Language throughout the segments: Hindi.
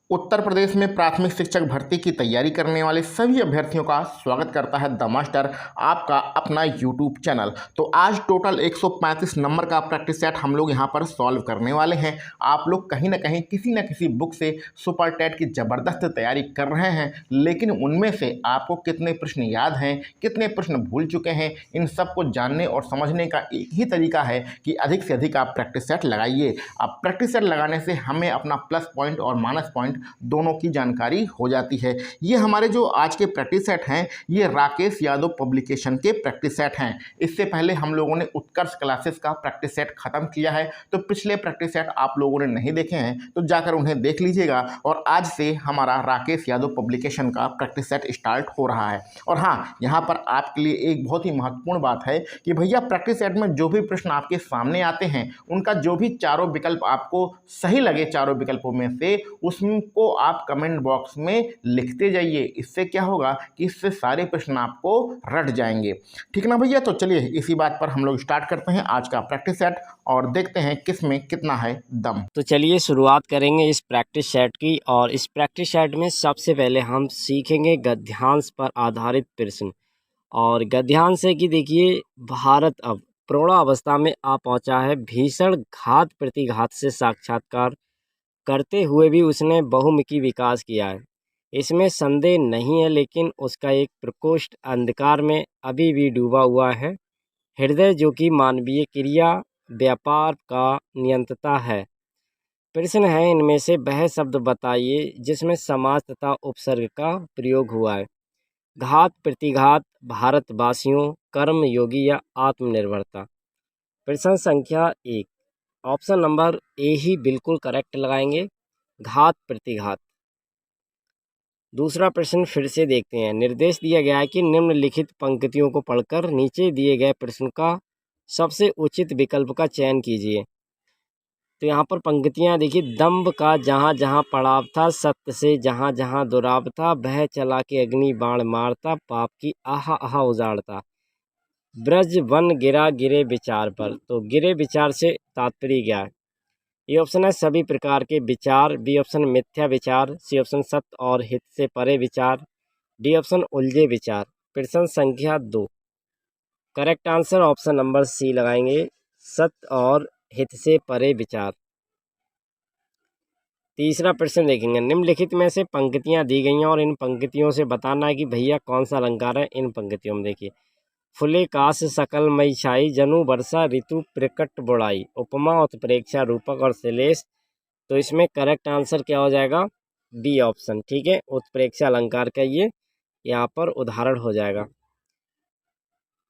उत्तर प्रदेश में प्राथमिक शिक्षक भर्ती की तैयारी करने वाले सभी अभ्यर्थियों का स्वागत करता है द मास्टर, आपका अपना यूट्यूब चैनल। तो आज टोटल 135 नंबर का प्रैक्टिस सेट हम लोग यहां पर सॉल्व करने वाले हैं। आप लोग कहीं ना कहीं किसी न किसी बुक से सुपर टेट की ज़बरदस्त तैयारी कर रहे हैं, लेकिन उनमें से आपको कितने प्रश्न याद हैं, कितने प्रश्न भूल चुके हैं, इन सब को जानने और समझने का एक ही तरीका है कि अधिक से अधिक आप प्रैक्टिस सेट लगाइए। आप प्रैक्टिस सेट लगाने से हमें अपना प्लस पॉइंट और माइनस पॉइंट दोनों की जानकारी हो जाती है। ये हमारे जो आज के प्रैक्टिस सेट हैं, ये राकेश यादव पब्लिकेशन के प्रैक्टिस सेट हैं। इससे पहले हम लोगों ने उत्कर्ष क्लासेस का प्रैक्टिस सेट खत्म किया है, तो पिछले प्रैक्टिस सेट आप लोगों ने नहीं देखे हैं तो जाकर उन्हें देख लीजिएगा। और आज से हमारा राकेश यादव पब्लिकेशन का प्रैक्टिस सेट स्टार्ट हो रहा है। और हाँ, यहाँ पर आपके लिए एक बहुत ही महत्वपूर्ण बात है कि भैया प्रैक्टिस सेट में जो भी प्रश्न आपके सामने आते हैं, उनका जो भी चारों विकल्प आपको सही लगे, चारों विकल्पों में से उसको आप कमेंट बॉक्स में लिखते जाइए। इससे क्या होगा कि इससे सारे प्रश्न आपको रट जाएंगे। ठीक ना भैया? तो चलिए इसी बात पर हम लोग स्टार्ट करते हैं आज का प्रैक्टिस सेट और देखते हैं किस में कितना है दम। तो चलिए शुरुआत करेंगे इस प्रैक्टिस सेट की। और इस प्रैक्टिस सेट में सबसे पहले हम सीखेंगे गद्यांश पर आधारित प्रश्न। और गद्यांश है कि देखिए, भारत अब प्रौढ़ावस्था में आ पहुंचा है। भीषण घात प्रतिघात से साक्षात्कार करते हुए भी उसने बहुमुखी विकास किया है, इसमें संदेह नहीं है। लेकिन उसका एक प्रकोष्ठ अंधकार में अभी भी डूबा हुआ है। हृदय जो कि मानवीय क्रिया व्यापार का नियंत्रता है। प्रश्न है, इनमें से वह शब्द बताइए जिसमें समास तथा उपसर्ग का प्रयोग हुआ है। घात प्रतिघात, भारतवासियों, कर्मयोगी या आत्मनिर्भरता। प्रश्न संख्या 1, ऑप्शन नंबर ए ही बिल्कुल करेक्ट लगाएंगे, घात प्रतिघात। दूसरा प्रश्न फिर से देखते हैं। निर्देश दिया गया है कि निम्नलिखित पंक्तियों को पढ़कर नीचे दिए गए प्रश्न का सबसे उचित विकल्प का चयन कीजिए। तो यहाँ पर पंक्तियाँ देखिए, दंभ का जहाँ जहाँ पड़ाव था, सत्य से जहाँ जहाँ दुराव था, वह चला के अग्नि बाण मारता, पाप की आहा आहा उजाड़ता, ब्रज वन गिरा गिरे विचार पर। तो गिरे विचार से तात्पर्य क्या है? ये ऑप्शन है सभी प्रकार के विचार, बी ऑप्शन मिथ्या विचार, सी ऑप्शन सत्य और हित से परे विचार, डी ऑप्शन उलझे विचार। प्रश्न संख्या 2, correct answer option number C लगाएंगे, सत्य और हित से परे विचार। तीसरा प्रश्न देखेंगे। निम्नलिखित में से पंक्तियां दी गई हैं और इन पंक्तियों से बताना है कि भैया कौन सा अलंकार है। इन पंक्तियों में देखिए, फुले काश सकल मई छाई, जनु वर्षा ऋतु प्रकट बुढ़ाई, उपमा उत्प्रेक्षा रूपक और श्लेष। तो इसमें करेक्ट आंसर क्या हो जाएगा? B option. ठीक है, उत्प्रेक्षा अलंकार का ये यहाँ पर उदाहरण हो जाएगा।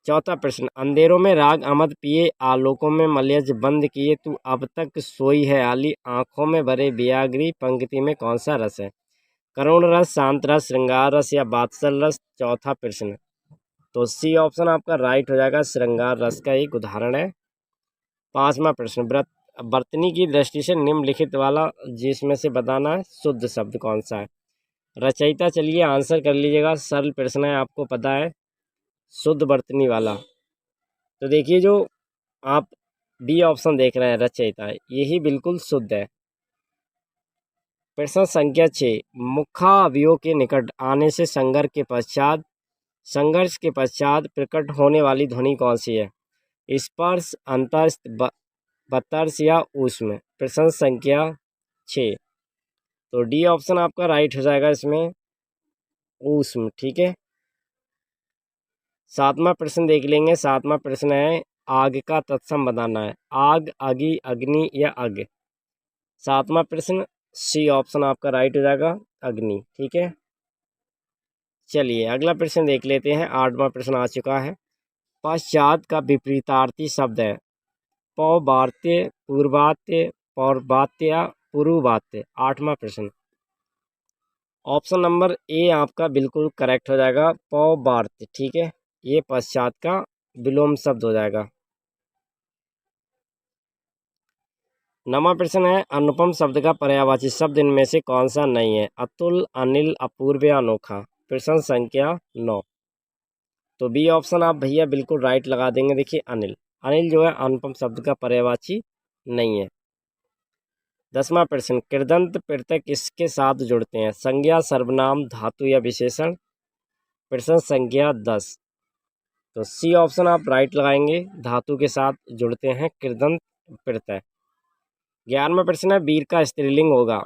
चौथा प्रश्न, अंधेरों में राग अमद पिए, आलोकों में मलयज बंद किए, तू अब तक सोई है आली, आंखों में भरे बियागरी। पंक्ति में कौन सा रस है? करुण रस, शांत रस, श्रृंगार रस या बात्सल रस। चौथा प्रश्न, तो सी ऑप्शन आपका राइट हो जाएगा, श्रृंगार रस का एक उदाहरण है। पांचवा प्रश्न, वर्तनी की दृष्टि से निम्नलिखित वाला जिसमें से बताना है शुद्ध शब्द कौन सा है। रचयिता, चलिए आंसर कर लीजिएगा, सरल प्रश्न है, आपको पता है, शुद्ध वर्तनी वाला। तो देखिए, जो आप बी ऑप्शन देख रहे हैं रचयिता, यही बिल्कुल शुद्ध है। प्रश्न संख्या 6, मुखावयव के निकट आने से संघर्ष के पश्चात प्रकट होने वाली ध्वनि कौन सी है? स्पर्श, अंतस्थ, बतर्स या ऊष्म। प्रश्न संख्या 6, तो डी ऑप्शन आपका राइट हो जाएगा इसमें, ऊष्म। ठीक है, सातवां प्रश्न देख लेंगे। सातवां प्रश्न है, आग का तत्सम बताना है। आग, अगी, अग्नि या अग। सातवां प्रश्न सी ऑप्शन आपका राइट हो जाएगा, अग्नि। ठीक है, चलिए अगला प्रश्न देख लेते हैं। आठवां प्रश्न आ चुका है। पश्चात का विपरीतार्थी शब्द है। पौवार्त्य, पूर्वात्य, पौर्वात्य या पूर्ववात्य। आठवां प्रश्न, ऑप्शन नंबर ए आपका बिल्कुल करेक्ट हो जाएगा, पौवार्त्य। ठीक है, ये पश्चात का विलोम शब्द हो जाएगा। नवा प्रश्न है, अनुपम शब्द का पर्यायवाची शब्द इनमें से कौन सा नहीं है? अतुल, अनिल, अपूर्व या अनोखा। प्रश्न संख्या 9, तो बी ऑप्शन आप भैया बिल्कुल राइट लगा देंगे। देखिए, अनिल, अनिल जो है अनुपम शब्द का पर्यायवाची नहीं है। 10वां प्रश्न, कृदंत प्रत्यय किसके साथ जुड़ते हैं? संज्ञा, सर्वनाम, धातु या विशेषण? प्रश्न संख्या 10। तो सी ऑप्शन आप राइट लगाएंगे, धातु के साथ जुड़ते हैं कृदंत प्रत्यय। 11वां प्रश्न है, वीर का स्त्रीलिंग होगा?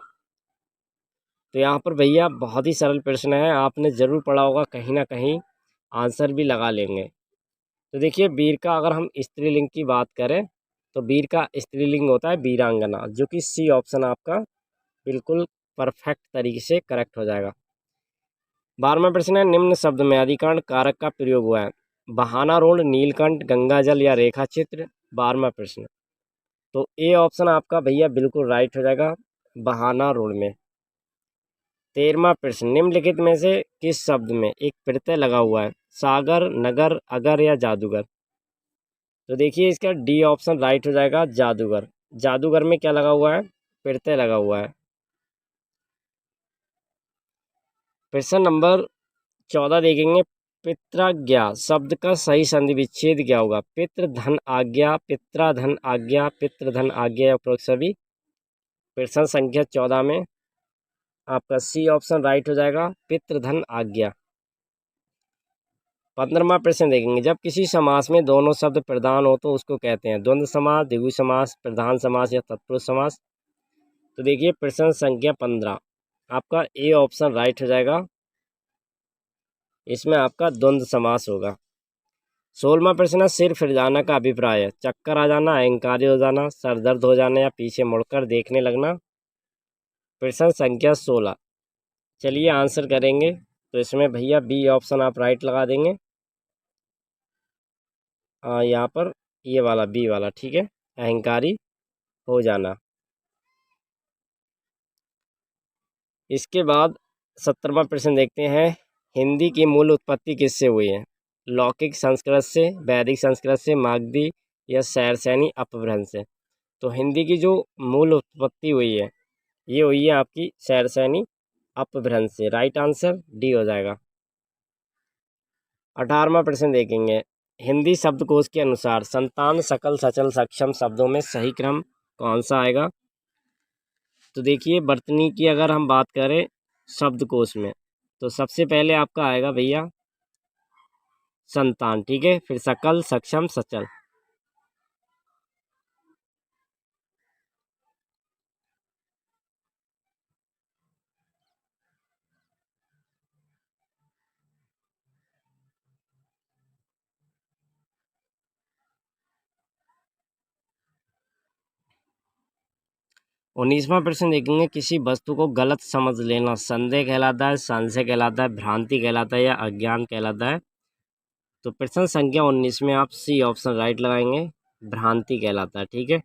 तो यहाँ पर भैया बहुत ही सरल प्रश्न है, आपने जरूर पढ़ा होगा, कहीं ना कहीं आंसर भी लगा लेंगे। तो देखिए, वीर का अगर हम स्त्रीलिंग की बात करें तो वीर का स्त्रीलिंग होता है वीरांगना, जो कि सी ऑप्शन आपका बिल्कुल परफेक्ट तरीके से करेक्ट हो जाएगा। 12वां प्रश्न है, निम्न शब्द में अधिकरण कारक का प्रयोग हुआ है? बहाना रोड, नीलकंठ, गंगाजल या रेखा चित्र? 12वां प्रश्न, तो ए ऑप्शन आपका भैया बिल्कुल राइट हो जाएगा, बहाना रोड में। 13वां प्रश्न, निम्नलिखित में से किस शब्द में एक प्रत्यय लगा हुआ है? सागर, नगर, अगर या जादूगर? तो देखिए, इसका डी ऑप्शन राइट हो जाएगा, जादूगर। जादूगर में क्या लगा हुआ है? प्रत्यय लगा हुआ है। प्रश्न नंबर 14 देखेंगे, पित्राज्ञा शब्द का सही संधि विच्छेद क्या होगा? पितृ धन आज्ञा, पित्राधन आज्ञा, पितृधन आज्ञा या उपरोक्त सभी? प्रश्न संख्या 14 में आपका सी ऑप्शन राइट हो जाएगा, पितृधन आज्ञा। 15वां प्रश्न देखेंगे, जब किसी समास में दोनों शब्द प्रधान हो तो उसको कहते हैं? द्वंद्व समास, द्विगु समास, प्रधान समास या तत्पुरुष समास? तो देखिए, प्रश्न संख्या 15 आपका ए ऑप्शन राइट हो जाएगा, इसमें आपका द्वंद्व समास होगा। 16वां प्रश्न है, सिर फिर जाना का अभिप्राय है? चक्कर आ जाना, अहंकारी हो जाना, सर दर्द हो जाना या पीछे मुड़कर देखने लगना? प्रश्न संख्या 16, चलिए आंसर करेंगे। तो इसमें भैया बी ऑप्शन आप राइट लगा देंगे, यहाँ पर ये वाला बी वाला, ठीक है, अहंकारी हो जाना। इसके बाद 17वां प्रश्न देखते हैं, हिंदी की मूल उत्पत्ति किससे हुई है? लौकिक संस्कृत से, वैदिक संस्कृत से, मागधी या सैरसैनी अपभ्रंश से? तो हिंदी की जो मूल उत्पत्ति हुई है, ये हुई है आपकी सैरसैनी अपभ्रंश से। राइट आंसर डी हो जाएगा। 18वां प्रश्न देखेंगे, हिंदी शब्दकोश के अनुसार संतान, सकल, सचल, सक्षम शब्दों में सही क्रम कौन सा आएगा? तो देखिए, वर्तनी की अगर हम बात करें शब्दकोश में, तो सबसे पहले आपका आएगा भैया संतान, ठीक है, फिर सकल, सक्षम, सचल। 19वां प्रश्न देखेंगे, किसी वस्तु को गलत समझ लेना संदेह कहलाता है, संशय कहलाता है, भ्रांति कहलाता है या अज्ञान कहलाता है? तो प्रश्न संख्या 19 में आप सी ऑप्शन राइट लगाएंगे, भ्रांति कहलाता है, ठीक है।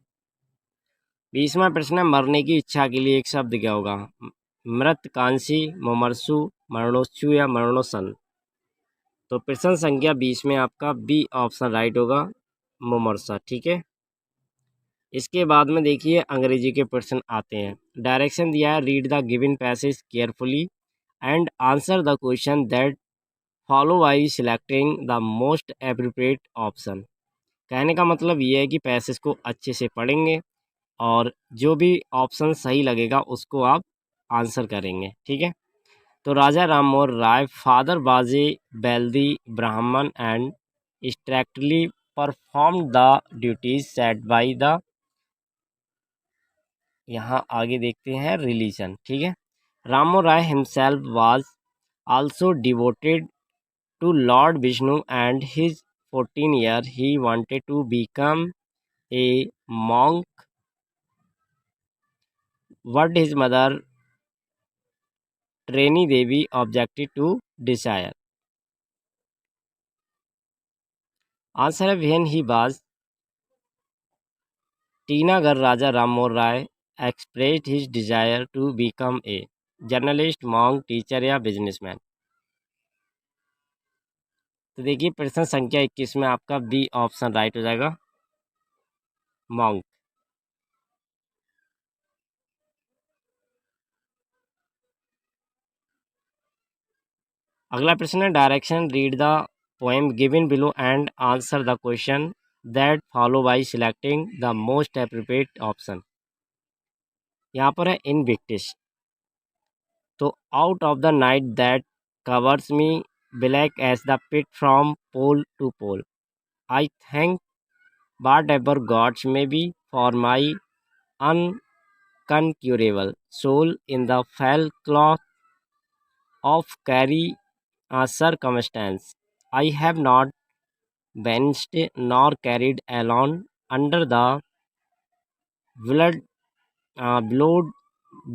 20वां प्रश्न है, मरने की इच्छा के लिए एक शब्द क्या होगा? मृत, कांसी, मुमर्सु, मरणोच्चु या मरणोसन? तो प्रश्न संख्या 20 में आपका बी ऑप्शन राइट होगा, मुमर्सा, ठीक है। इसके बाद में देखिए, अंग्रेजी के प्रश्न आते हैं। डायरेक्शन दिया है, read the given passage carefully and answer the question that follow by selecting the most appropriate option. कहने का मतलब ये है कि पैसेज को अच्छे से पढ़ेंगे और जो भी ऑप्शन सही लगेगा उसको आप आंसर करेंगे, ठीक है। तो Raja Ram Mohan Roy father was a wealthy Brahmin and strictly perform the duties set by the, यहाँ आगे देखते हैं रिलीजन, ठीक है। Ramo Roy himself was also devoted to Lord Vishnu and his 14 year he wanted to become a monk. What his mother Treni Devi objected to desire? Answer है, when he was teenager, Raja Ram Mohan Rai expressed his desire to become a journalist, monk, teacher या बिजनेसमैन? तो देखिए, प्रश्न संख्या 21 में आपका बी ऑप्शन राइट हो जाएगा, मॉन्क। अगला प्रश्न है, direction read the poem given below and answer the question that follow by selecting the most appropriate option. यहाँ पर है इनविक्टिस। तो out of the night that covers me black as the pit from pole to pole, I thank whatever gods may be for my unconquerable soul in the fell cloth of carry a circumstance. I have not benched nor carried alone under the blood, blood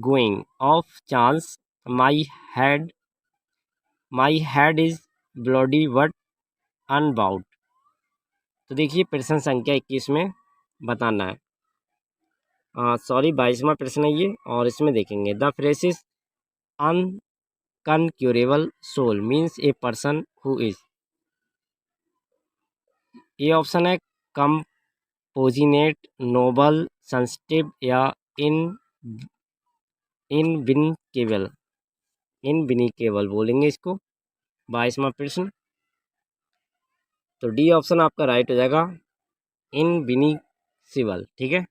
going of chance. My head, my head is bloody but unbowed. तो देखिए प्रश्न संख्या 21 में बताना है, सॉरी 22वां प्रश्न है ये, और इसमें देखेंगे the phrases unconquerable soul means a person who is. ये ऑप्शन है कंपोजिनेट, नोबल, सेंसिटिव या इन इनविनकेबल। इनविनिकेबल बोलेंगे इसको। 22वां प्रश्न, तो डी ऑप्शन आपका राइट हो जाएगा, इनविनिसिबल। ठीक है,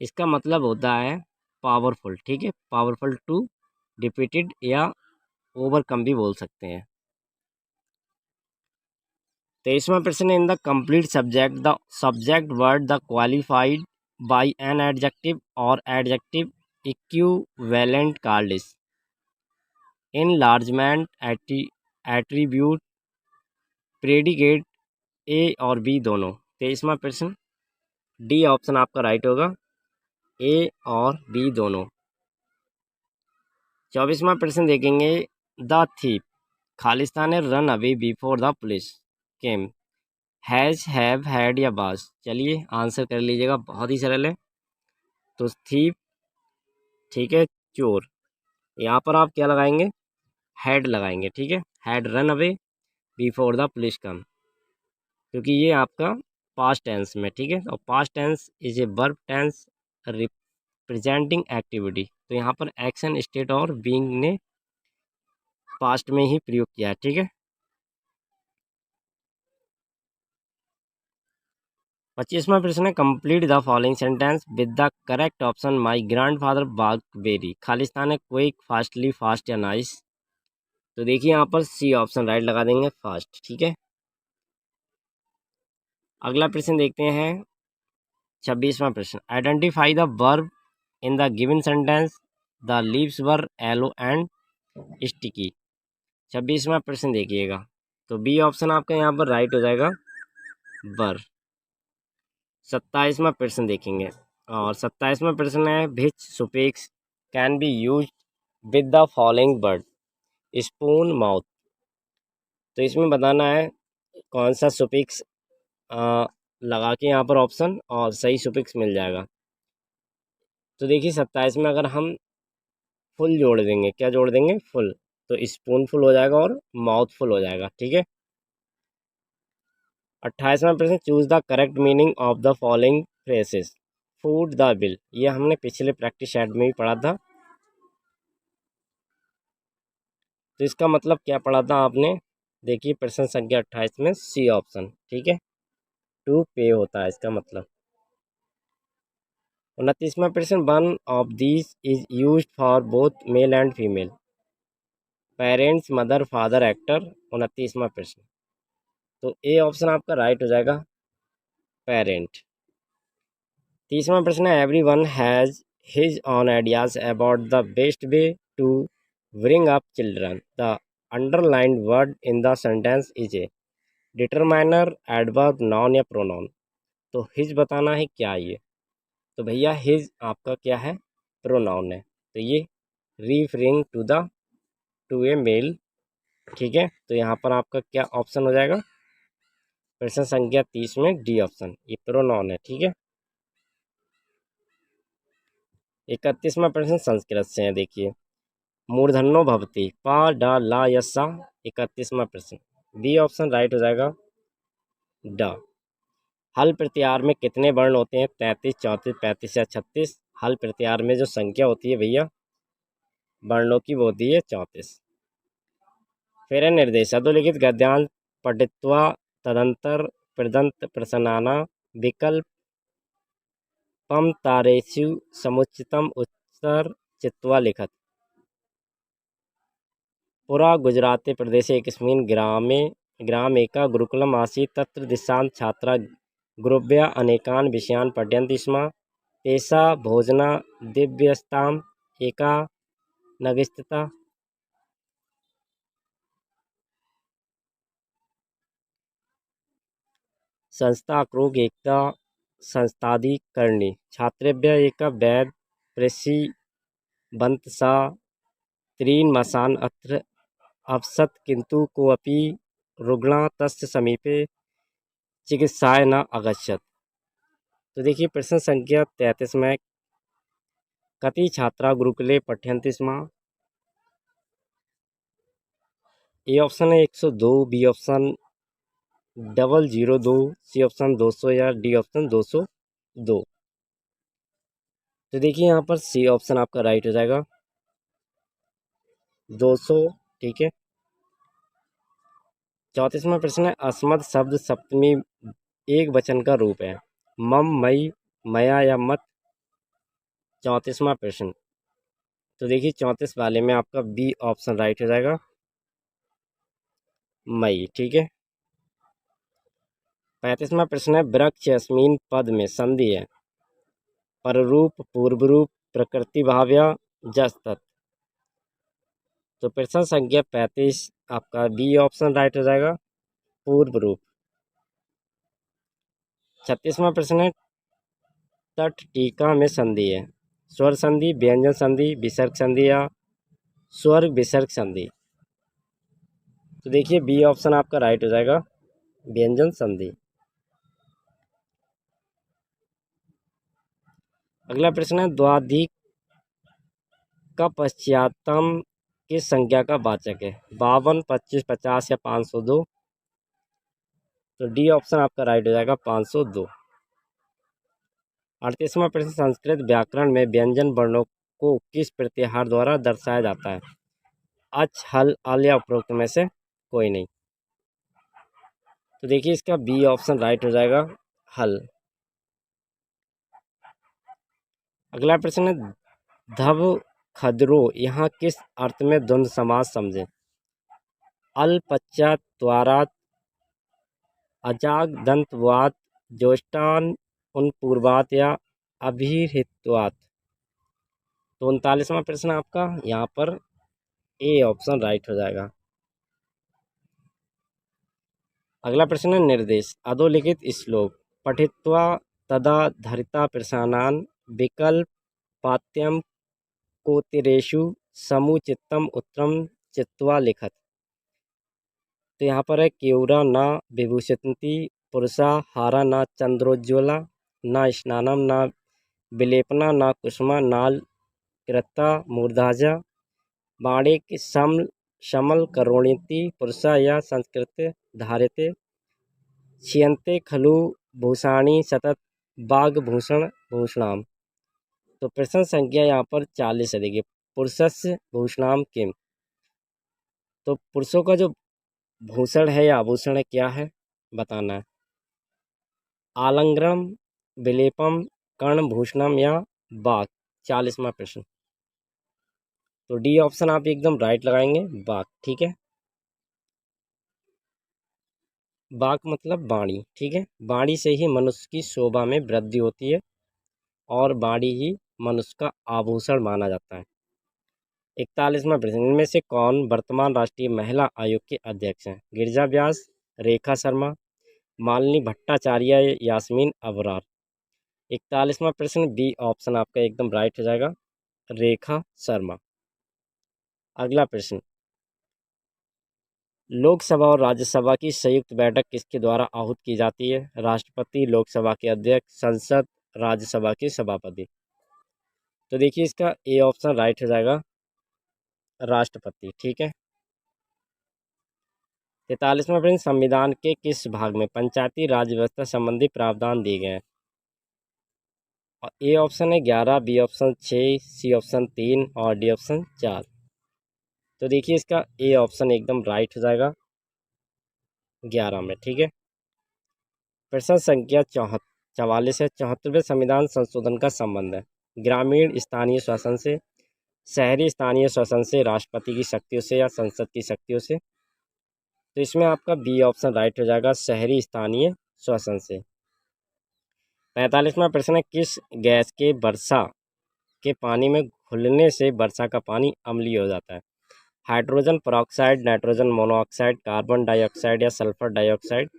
इसका मतलब होता है पावरफुल। ठीक है, पावरफुल टू डिफीटेड या ओवरकम भी बोल सकते हैं। 23वां प्रश्न, in the complete subject the subject word the qualified by an adjective or adjective equivalent called is. Enlargement, attribute, predicate, A और बी दोनों। 23वां प्रश्न, डी ऑप्शन आपका राइट होगा, ए और बी दोनों। 24वां प्रश्न देखेंगे, द थीप खालिस्तान ने run away before the police came, has, have, had या बाज। चलिए आंसर कर लीजिएगा, बहुत ही सरल है। तो थीप, ठीक है, चोर, यहाँ पर आप क्या लगाएंगे, हैड लगाएंगे। ठीक है, had run away before the police come, क्योंकि ये आपका पास्ट टेंस में। ठीक है, और past tense is a verb tense representing activity, तो यहाँ पर एक्शन, स्टेट और बीइंग ने पास्ट में ही प्रयोग किया है। ठीक है, 25वां प्रश्न है, complete the following sentence with the correct option. My grandfather बाग बेरी, खालिस्तान है क्विक, फास्टली, फास्ट या नाइस। तो देखिए यहाँ पर सी ऑप्शन राइट लगा देंगे, फास्ट। ठीक है, अगला प्रश्न देखते हैं, 26वां प्रश्न, identify the verb in the given sentence the leaves were yellow and sticky. 26वां प्रश्न देखिएगा, तो बी ऑप्शन आपका यहाँ पर राइट हो जाएगा, वर। 27वां प्रश्न देखेंगे, और 27वां प्रश्न है, which suffix can be use with the following word, spoon, mouth. तो इसमें बताना है कौन सा सुफिक्स लगा के यहाँ पर ऑप्शन, और सही सुफिक्स मिल जाएगा। तो देखिए 27 में अगर हम फुल जोड़ देंगे, क्या जोड़ देंगे, फुल, तो स्पून फुल हो जाएगा और माउथ फुल हो जाएगा। ठीक है, 28वां प्रश्न, choose the correct meaning of the following phrases, foot the bill, ये हमने पिछले प्रैक्टिस सेट में भी पढ़ा था। तो इसका मतलब क्या पढ़ा था आपने, देखिए प्रश्न संख्या 28 में सी ऑप्शन। ठीक है, टू पे होता है इसका मतलब। 29वां प्रश्न, one of these is use for both male and female, parents, mother, father, actor. 29वां प्रश्न, तो ए ऑप्शन आपका राइट हो जाएगा, पेरेंट। 30वां प्रश्न है, everyone has his own ideas about the best way to bring up children, the underlined word in the sentence is a determiner, adverb, noun या प्रोनाउन। तो हिज बताना है क्या ये, तो भैया हिज आपका क्या है, प्रोनाउन है, तो ये referring to the to a male. ठीक है, तो यहाँ पर आपका क्या ऑप्शन हो जाएगा, प्रश्न संख्या 30 में डी ऑप्शन, ये प्रोनाउन है। ठीक है, 31वां प्रश्न संस्कृत से है, देखिए, मूर्धन्यो भवति, पा, डा, ला, यस्सा। 31वां प्रश्न, बी ऑप्शन राइट हो जाएगा, डा। हल प्रत्याहार में कितने वर्ण होते हैं, 33, 34, 35 या 36। हल प्रत्याहार में जो संख्या होती है भैया वर्णों की, वो होती है 34। फिर है निर्देश, अधोलिखित गद्यांश पठित्वा तदंतर प्रदंत प्रसन्नाना विकल्प पम तारेषु समुचितम उत्तर चित्वा लिखत। पुरा गुजराते प्रदेशे एकस्मिन् ग्रामेका गुरुकुलम् आसीत्। तत्र दिशां छात्रा गुरुभ्यः अनेकान् विषयान् पठन्ति स्म। तेषां भोजनादिव्यवस्थाम् एका नगस्थिता। संस्था अक्रोग एकता संस्थाधिकरणी छात्रेभ्यः एक वैद प्रेषिबन्त सा त्रीन् मासान् अत्र अवसत्, किन्तु कोऽपि रुग्णः तस्य समीपे चिकित्साय न अगच्छत्। तो देखिए प्रश्न संख्या 33 में कति छात्रा गुरुकुले पठ्यन्ति स्म। ए ऑप्शन है 102, बी ऑप्शन 002, सी ऑप्शन 200 या डी ऑप्शन 202। तो देखिए यहाँ पर सी ऑप्शन आपका राइट हो जाएगा, 200। ठीक है। 34वां प्रश्न है अस्मत् शब्द सप्तमी एक वचन का रूप है। मम, मई, मया या मत। 34वां प्रश्न। तो देखिए 34 वाले में आपका बी ऑप्शन राइट हो जाएगा, मई। ठीक है। 35वां प्रश्न है वृक्ष अस्मिन पद में संधि है। पररूप, पूर्वरूप, प्रकृति भाव या जस तत्। तो प्रश्न संख्या 35 आपका बी ऑप्शन राइट हो जाएगा, पूर्व रूप। 36वां प्रश्न है तट टीका में संधि है। स्वर संधि, व्यंजन संधि, विसर्ग संधि या स्वर विसर्ग संधि। तो देखिए बी ऑप्शन आपका राइट हो जाएगा, व्यंजन संधि। अगला प्रश्न है द्वाधिक का पश्चातम किस संख्या का वाचक है। 52, 25, 50 या 502। तो डी ऑप्शन आपका राइट हो जाएगा, 502। 38वां प्रश्न संस्कृत व्याकरण में व्यंजन वर्णों को किस प्रत्याहार द्वारा दर्शाया जाता है। अच, हल, अल या उपरोक्त में से कोई नहीं। तो देखिए इसका बी ऑप्शन राइट हो जाएगा, हल। अगला प्रश्न है धव खदरो यहाँ किस अर्थ में द्वंद्व समास समझे। अल पश्चात द्वारात, अजाग दंतवात, ज्येष्ठान उन पूर्वात या अभिहितवात। तो 39वां प्रश्न आपका यहाँ पर ए ऑप्शन राइट हो जाएगा। अगला प्रश्न है निर्देश अधोलिखित श्लोक पठित्वा तदा धरिता प्रश्नान विकल्प पात्यम कोतिरेषु समुचितम उत्तरम चित्वा लिखत। तो यहाँ पर है केवरा न विभूषन्ति पुरुषा, हारा न चंद्रोज्ज्वला, न स्नानम न विलेपना, न कुसुमा, नाल कृता मूर्धाजा, बाणे के समल करोणीति पुरुषा या संस्कृत धारते, छियन्ते खलु भूषाणी सतत बागभूषण भूषणाम। तो प्रश्न संख्या यहाँ पर 40 है। देखिए पुरुषस्य भूषणाम किम। तो पुरुषों का जो भूषण है या आभूषण है क्या है बताना है। आलंग्रम, विलेपम, कर्णभूषणम या बाग। 40वां प्रश्न। तो डी ऑप्शन आप एकदम राइट लगाएंगे, बाग। ठीक है। बाग मतलब वाणी। ठीक है। वाणी से ही मनुष्य की शोभा में वृद्धि होती है और वाणी ही मनुष्य का आभूषण माना जाता है। 41वां प्रश्न इनमें से कौन वर्तमान राष्ट्रीय महिला आयोग के अध्यक्ष हैं। गिरिजा व्यास, रेखा शर्मा, मालिनी भट्टाचार्य, यास्मीन अबरार। 41वां प्रश्न बी ऑप्शन आपका एकदम राइट हो जाएगा, रेखा शर्मा। अगला प्रश्न लोकसभा और राज्यसभा की संयुक्त बैठक किसके द्वारा आहूत की जाती है। राष्ट्रपति, लोकसभा के अध्यक्ष, संसद, राज्यसभा के सभापति। तो देखिए इसका ए ऑप्शन राइट हो जाएगा, राष्ट्रपति। ठीक है। 43वां प्रश्न संविधान के किस भाग में पंचायती राज व्यवस्था संबंधी प्रावधान दिए गए हैं। और ए ऑप्शन है 11, बी ऑप्शन 6, सी ऑप्शन 3 और डी ऑप्शन 4। तो देखिए इसका ए ऑप्शन एकदम राइट हो जाएगा, 11 में। ठीक है। प्रश्न संख्या 44 है 74वें संविधान संशोधन का संबंध है ग्रामीण स्थानीय शासन से, शहरी स्थानीय शासन से, राष्ट्रपति की शक्तियों से या संसद की शक्तियों से। तो इसमें आपका बी ऑप्शन राइट हो जाएगा, शहरी स्थानीय शासन से। 45वां प्रश्न है किस गैस के वर्षा के पानी में घुलने से वर्षा का पानी अम्लीय हो जाता है? Hydrogen peroxide, nitrogen monoxide, carbon dioxide या सल्फर डाइऑक्साइड।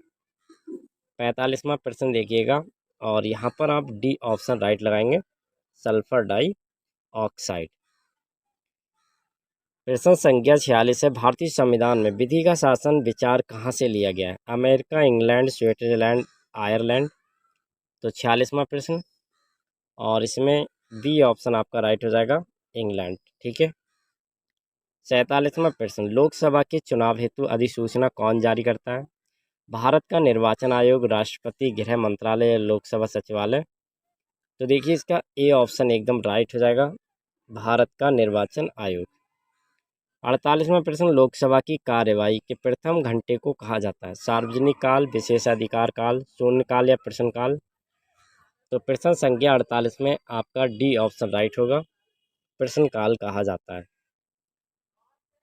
45वां प्रश्न देखिएगा और यहाँ पर आप डी ऑप्शन राइट लगाएंगे, सल्फर डाइऑक्साइड। प्रश्न संख्या 46 है भारतीय संविधान में विधि का शासन विचार कहाँ से लिया गया है? America, England, Switzerland, Ireland. तो 46वां प्रश्न और इसमें बी ऑप्शन आपका राइट हो जाएगा, इंग्लैंड। ठीक है। 47वां प्रश्न लोकसभा के चुनाव हेतु अधिसूचना कौन जारी करता है? भारत का निर्वाचन आयोग, राष्ट्रपति, गृह मंत्रालय या लोकसभा सचिवालय। तो देखिए इसका ए ऑप्शन एकदम राइट हो जाएगा, भारत का निर्वाचन आयोग। 48वां प्रश्न लोकसभा की कार्यवाही के प्रथम घंटे को कहा जाता है? सार्वजनिक काल, विशेषाधिकार काल, शून्यकाल या प्रश्नकाल। तो प्रश्न संख्या 48 में आपका डी ऑप्शन राइट होगा, प्रश्नकाल कहा जाता है।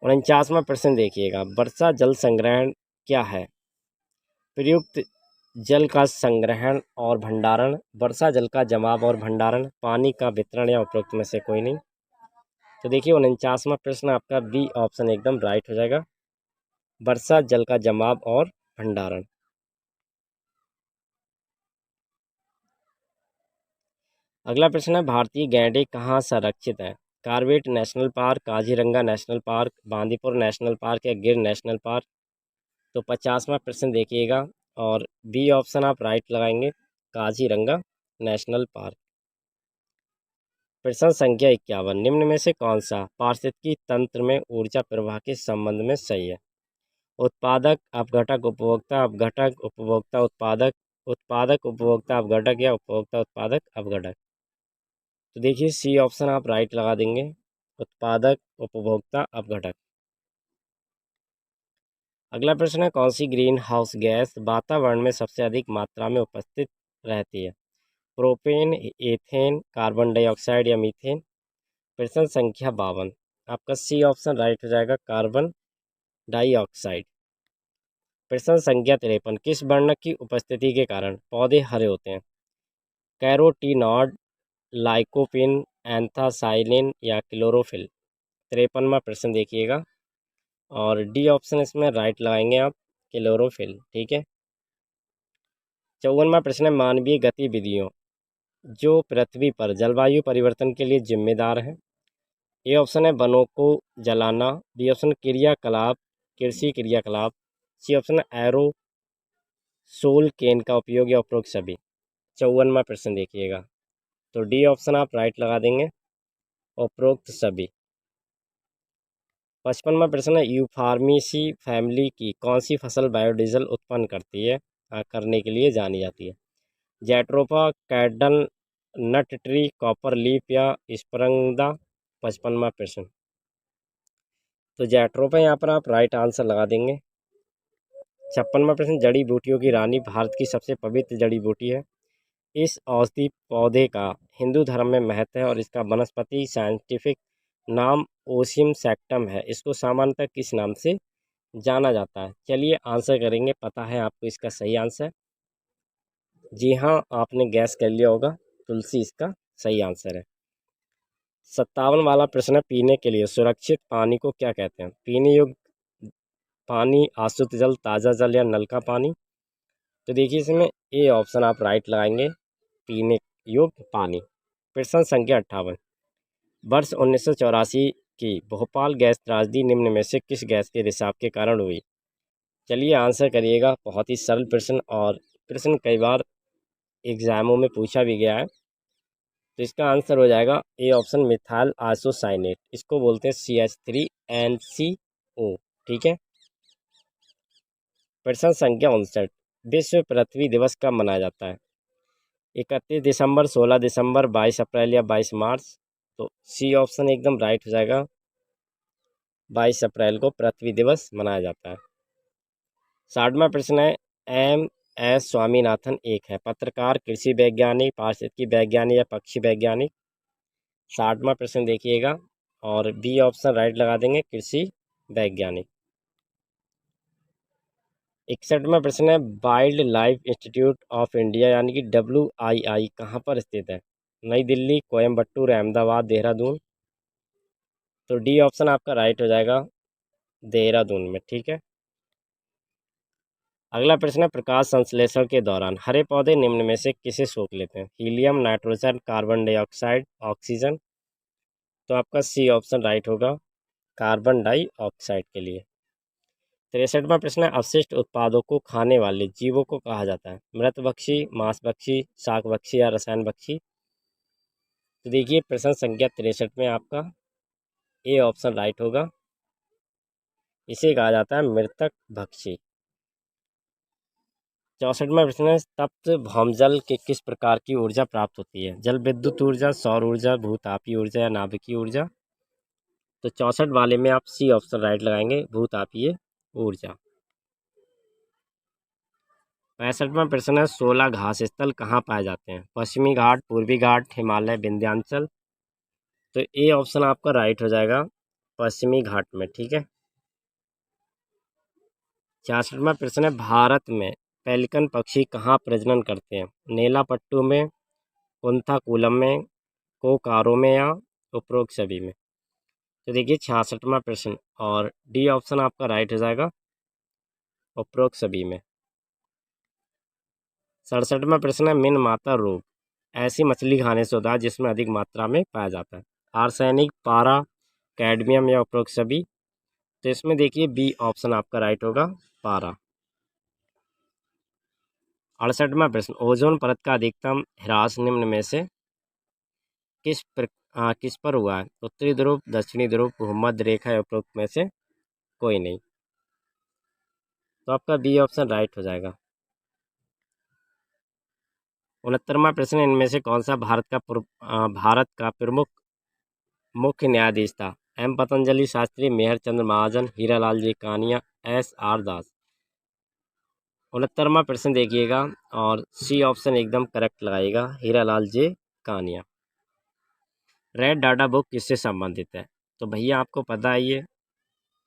49वां प्रश्न देखिएगा वर्षा जल संग्रहण क्या है? प्रयुक्त जल का संग्रहण और भंडारण, वर्षा जल का जमाव और भंडारण, पानी का वितरण या उपरोक्त में से कोई नहीं। तो देखिए 49वां प्रश्न आपका बी ऑप्शन एकदम राइट हो जाएगा, वर्षा जल का जमाव और भंडारण। अगला प्रश्न है भारतीय गैंडे कहाँ संरक्षित है? Corbett national park, Kaziranga national park, Bandipur national park या गिर नेशनल पार्क। तो 50वां प्रश्न देखिएगा और बी ऑप्शन आप राइट लगाएंगे, काजीरंगा नेशनल पार्क। प्रश्न संख्या 51 निम्न में से कौन सा पारिस्थितिकी तंत्र में ऊर्जा प्रवाह के संबंध में सही है? उत्पादक, अपघटक, उपभोक्ता, अपघटक, उपभोक्ता, उत्पादक, उत्पादक, उपभोक्ता, अपघटक या उपभोक्ता, उत्पादक, अपघटक। तो देखिए सी ऑप्शन आप राइट लगा देंगे, उत्पादक, उपभोक्ता, अपघटक। अगला प्रश्न है कौन सी ग्रीन हाउस गैस वातावरण में सबसे अधिक मात्रा में उपस्थित रहती है? प्रोपेन, एथेन, कार्बन डाइऑक्साइड या मीथेन। प्रश्न संख्या 52 आपका सी ऑप्शन राइट हो जाएगा, कार्बन डाइऑक्साइड। प्रश्न संख्या 53 किस वर्णक की उपस्थिति के कारण पौधे हरे होते हैं? कैरोटीनॉयड, लाइकोपिन, एंथासाइलिन या क्लोरोफिल। 53वां प्रश्न देखिएगा और डी ऑप्शन इसमें राइट लगाएंगे आप, क्लोरोफिल। ठीक है। 54वां प्रश्न है मानवीय गतिविधियों जो पृथ्वी पर जलवायु परिवर्तन के लिए जिम्मेदार हैं। ए ऑप्शन है वनों को जलाना, बी ऑप्शन क्रियाकलाप, कृषि क्रियाकलाप, सी ऑप्शन है एरोसोल केन का उपयोग या उपरोक्त सभी। 54वां प्रश्न देखिएगा तो डी ऑप्शन आप राइट लगा देंगे, उपरोक्त सभी। 55वां प्रश्न है यूफार्मेसी फैमिली की कौन सी फसल बायोडीजल उत्पन्न करती है करने के लिए जानी जाती है? जैट्रोफा, कैडल नट ट्री, कॉपर लीफ या स्परंगदा। 55वां प्रश्न तो जैट्रोफा यहाँ पर आप राइट आंसर लगा देंगे। 56वां प्रश्न जड़ी बूटियों की रानी भारत की सबसे पवित्र जड़ी बूटी है। इस औषधि पौधे का हिंदू धर्म में महत्व है और इसका वनस्पति साइंटिफिक नाम ओसियम सैक्टम है। इसको सामान्यतः किस नाम से जाना जाता है? चलिए आंसर करेंगे, पता है आपको इसका सही आंसर। जी हाँ, आपने गैस कर लिया होगा, तुलसी इसका सही आंसर है। 57 वाला प्रश्न है पीने के लिए सुरक्षित पानी को क्या कहते हैं? पीने योग्य पानी, आशुद्ध जल, ताज़ा जल या नल का पानी। तो देखिए इसमें ए ऑप्शन आप राइट लगाएंगे, पीने योग्य पानी। प्रश्न संख्या 58 वर्ष 1984 की भोपाल गैस त्रासदी निम्न में से किस गैस के रिसाव के कारण हुई? चलिए आंसर करिएगा, बहुत ही सरल प्रश्न और प्रश्न कई बार एग्जामों में पूछा भी गया है। तो इसका आंसर हो जाएगा ए ऑप्शन मिथाइल आइसोसाइनेट, इसको बोलते हैं CH3NCO। ठीक है। प्रश्न संख्या 59 विश्व पृथ्वी दिवस कब मनाया जाता है? 31 दिसंबर, 16 दिसंबर, 22 अप्रैल या 22 मार्च। तो सी ऑप्शन एकदम राइट हो जाएगा, 22 अप्रैल को पृथ्वी दिवस मनाया जाता है। 60वां प्रश्न है एस स्वामीनाथन एक है। पत्रकार, कृषि वैज्ञानिक, पारिस्थितिकी वैज्ञानिक या पक्षी वैज्ञानिक। 60वां प्रश्न देखिएगा और बी ऑप्शन राइट लगा देंगे, कृषि वैज्ञानिक। 61वां प्रश्न है, wild life institute of India यानी कि WII कहाँ पर स्थित है? नई दिल्ली, कोयम्बटूर, अहमदाबाद, देहरादून। तो डी ऑप्शन आपका राइट हो जाएगा, देहरादून में। ठीक है। अगला प्रश्न है, प्रकाश संश्लेषण के दौरान हरे पौधे निम्न में से किसे सोख लेते हैं? Helium, nitrogen, carbon dioxide, oxygen. तो आपका सी ऑप्शन राइट होगा, कार्बन डाइऑक्साइड के लिए। 63वां प्रश्न है, अवशिष्ट उत्पादों को खाने वाले जीवों को कहा जाता है? मृतभक्षी, मांसभक्षी, शाकभक्षी या रसायनभक्षी। तो देखिए प्रश्न संख्या 63 में आपका ए ऑप्शन राइट होगा, इसे कहा जाता है मृतक भक्षी। 64वां प्रश्न है, तप्त भौमजल के किस प्रकार की ऊर्जा प्राप्त होती है? जल विद्युत ऊर्जा, सौर ऊर्जा, भूतापीय ऊर्जा या नाभिकीय ऊर्जा। तो 64 वाले में आप सी ऑप्शन राइट लगाएंगे, भूतापीय ऊर्जा। 65वां प्रश्न है, 16 घास स्थल कहाँ पाए जाते हैं? पश्चिमी घाट, पूर्वी घाट, हिमालय, विंध्याचल। तो ए ऑप्शन आपका राइट हो जाएगा, पश्चिमी घाट में। ठीक है। 66वां प्रश्न है, भारत में पेलिकन पक्षी कहाँ प्रजनन करते हैं? नेलापट्टू में, कुंथाकुलम में, कोकारो में या उपरोक्त सभी में। तो देखिए 66वां प्रश्न और डी ऑप्शन आपका राइट हो जाएगा, उपरोक्त सभी में। 67वां प्रश्न है, मीन माता रोग ऐसी मछली खाने से होता है जिसमें अधिक मात्रा में पाया जाता है? आर्सेनिक, पारा, कैडमियम या उपरोक्त सभी। तो इसमें देखिए बी ऑप्शन आपका राइट होगा, पारा। 68वां प्रश्न, ओजोन परत का अधिकतम ह्रास निम्न में से किस पर हुआ है? उत्तरी ध्रुव, दक्षिणी ध्रुव, भूमध्य रेखा या उपरोक्त में से कोई नहीं। तो आपका बी ऑप्शन राइट हो जाएगा। 69वां प्रश्न, इनमें से कौन सा भारत का प्रमुख मुख्य न्यायाधीश था? एम पतंजलि शास्त्री, मेहर चंद्र महाजन, हीरालाल जी कानिया, SR दास। 69वां प्रश्न देखिएगा और सी ऑप्शन एकदम करेक्ट लगाइएगा, हीरालाल जी कानिया। रेड डाटा बुक किससे संबंधित है? तो भैया आपको पता है ये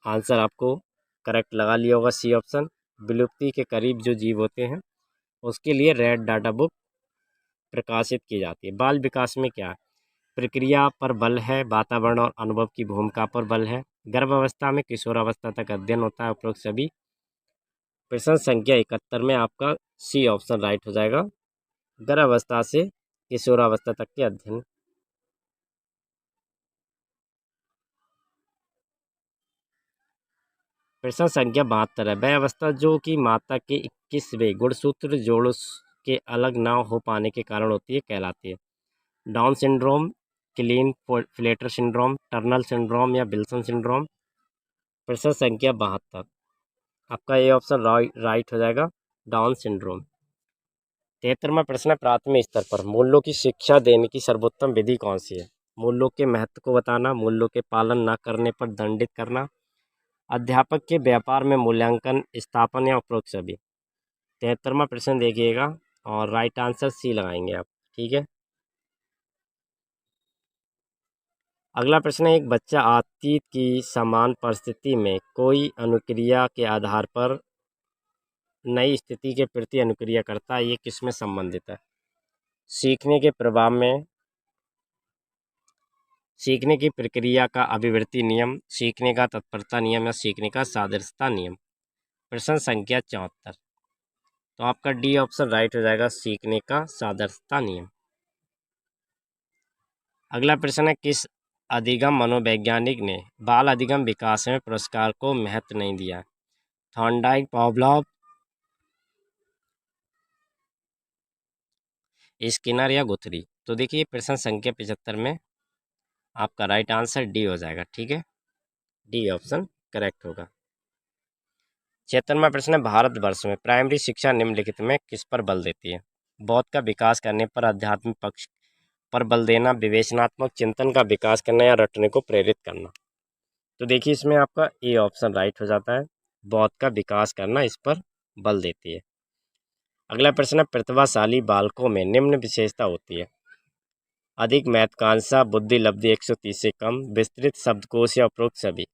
आंसर आपको करेक्ट लगा लिया होगा, सी ऑप्शन। विलुप्ति के करीब जो जीव होते हैं उसके लिए रेड डाटा बुक प्रकाशित की जाती है। बाल विकास में क्या है? प्रक्रिया पर बल है, वातावरण और अनुभव की भूमिका पर बल है, गर्भावस्था में किशोरावस्था तक अध्ययन होता है, उपरोक्त सभी। प्रश्न संख्या 71 में आपका सी ऑप्शन राइट हो जाएगा, गर्भावस्था से किशोरावस्था तक के अध्ययन। प्रश्न संख्या 72 है, वह अवस्था जो कि माता के 21वें गुणसूत्र जोड़ों के अलग ना हो पाने के कारण होती है कहलाती है? Down syndrome, Klinefelter syndrome, Turner syndrome या विल्सन सिंड्रोम। प्रश्न संख्या 72 आपका ये ऑप्शन राइट हो जाएगा, डाउन सिंड्रोम। 73वां प्रश्न है, प्राथमिक स्तर पर मूल्यों की शिक्षा देने की सर्वोत्तम विधि कौन सी है? मूल्यों के महत्व को बताना, मूल्यों के पालन न करने पर दंडित करना, अध्यापक के व्यापार में मूल्यांकन स्थापन या उपरोक्त सभी। 73वां प्रश्न देखिएगा और राइट आंसर सी लगाएंगे आप। ठीक है। अगला प्रश्न है, एक बच्चा अतीत की समान परिस्थिति में कोई अनुक्रिया के आधार पर नई स्थिति के प्रति अनुक्रिया करता है, ये किस में संबंधित है? सीखने के प्रभाव में, सीखने की प्रक्रिया का अभिवृत्ति नियम, सीखने का तत्परता नियम या सीखने का सादृश्यता नियम। प्रश्न संख्या 74 तो आपका डी ऑप्शन राइट हो जाएगा, सीखने का सादृश्यता नियम। अगला प्रश्न है, किस अधिगम मनोवैज्ञानिक ने बाल अधिगम विकास में पुरस्कार को महत्व नहीं दिया? थॉर्नडाइक, पावलोव, स्किनर या गुथरी। तो देखिए प्रश्न संख्या 75 में आपका राइट आंसर डी हो जाएगा। ठीक है, डी ऑप्शन करेक्ट होगा। 76वां प्रश्न है, भारतवर्ष में प्राइमरी शिक्षा निम्नलिखित में किस पर बल देती है? बौद्ध का विकास करने पर, आध्यात्मिक पक्ष पर बल देना, विवेचनात्मक चिंतन का विकास करना या रटने को प्रेरित करना। तो देखिए इसमें आपका ए ऑप्शन राइट हो जाता है, बौद्ध का विकास करना इस पर बल देती है। अगला प्रश्न है, प्रतिभाशाली बालकों में निम्न विशेषता होती है। अधिक महत्वाकांक्षा, बुद्धि लब्धि 130 से कम, विस्तृत शब्दकोश या उपरोक्त सभी।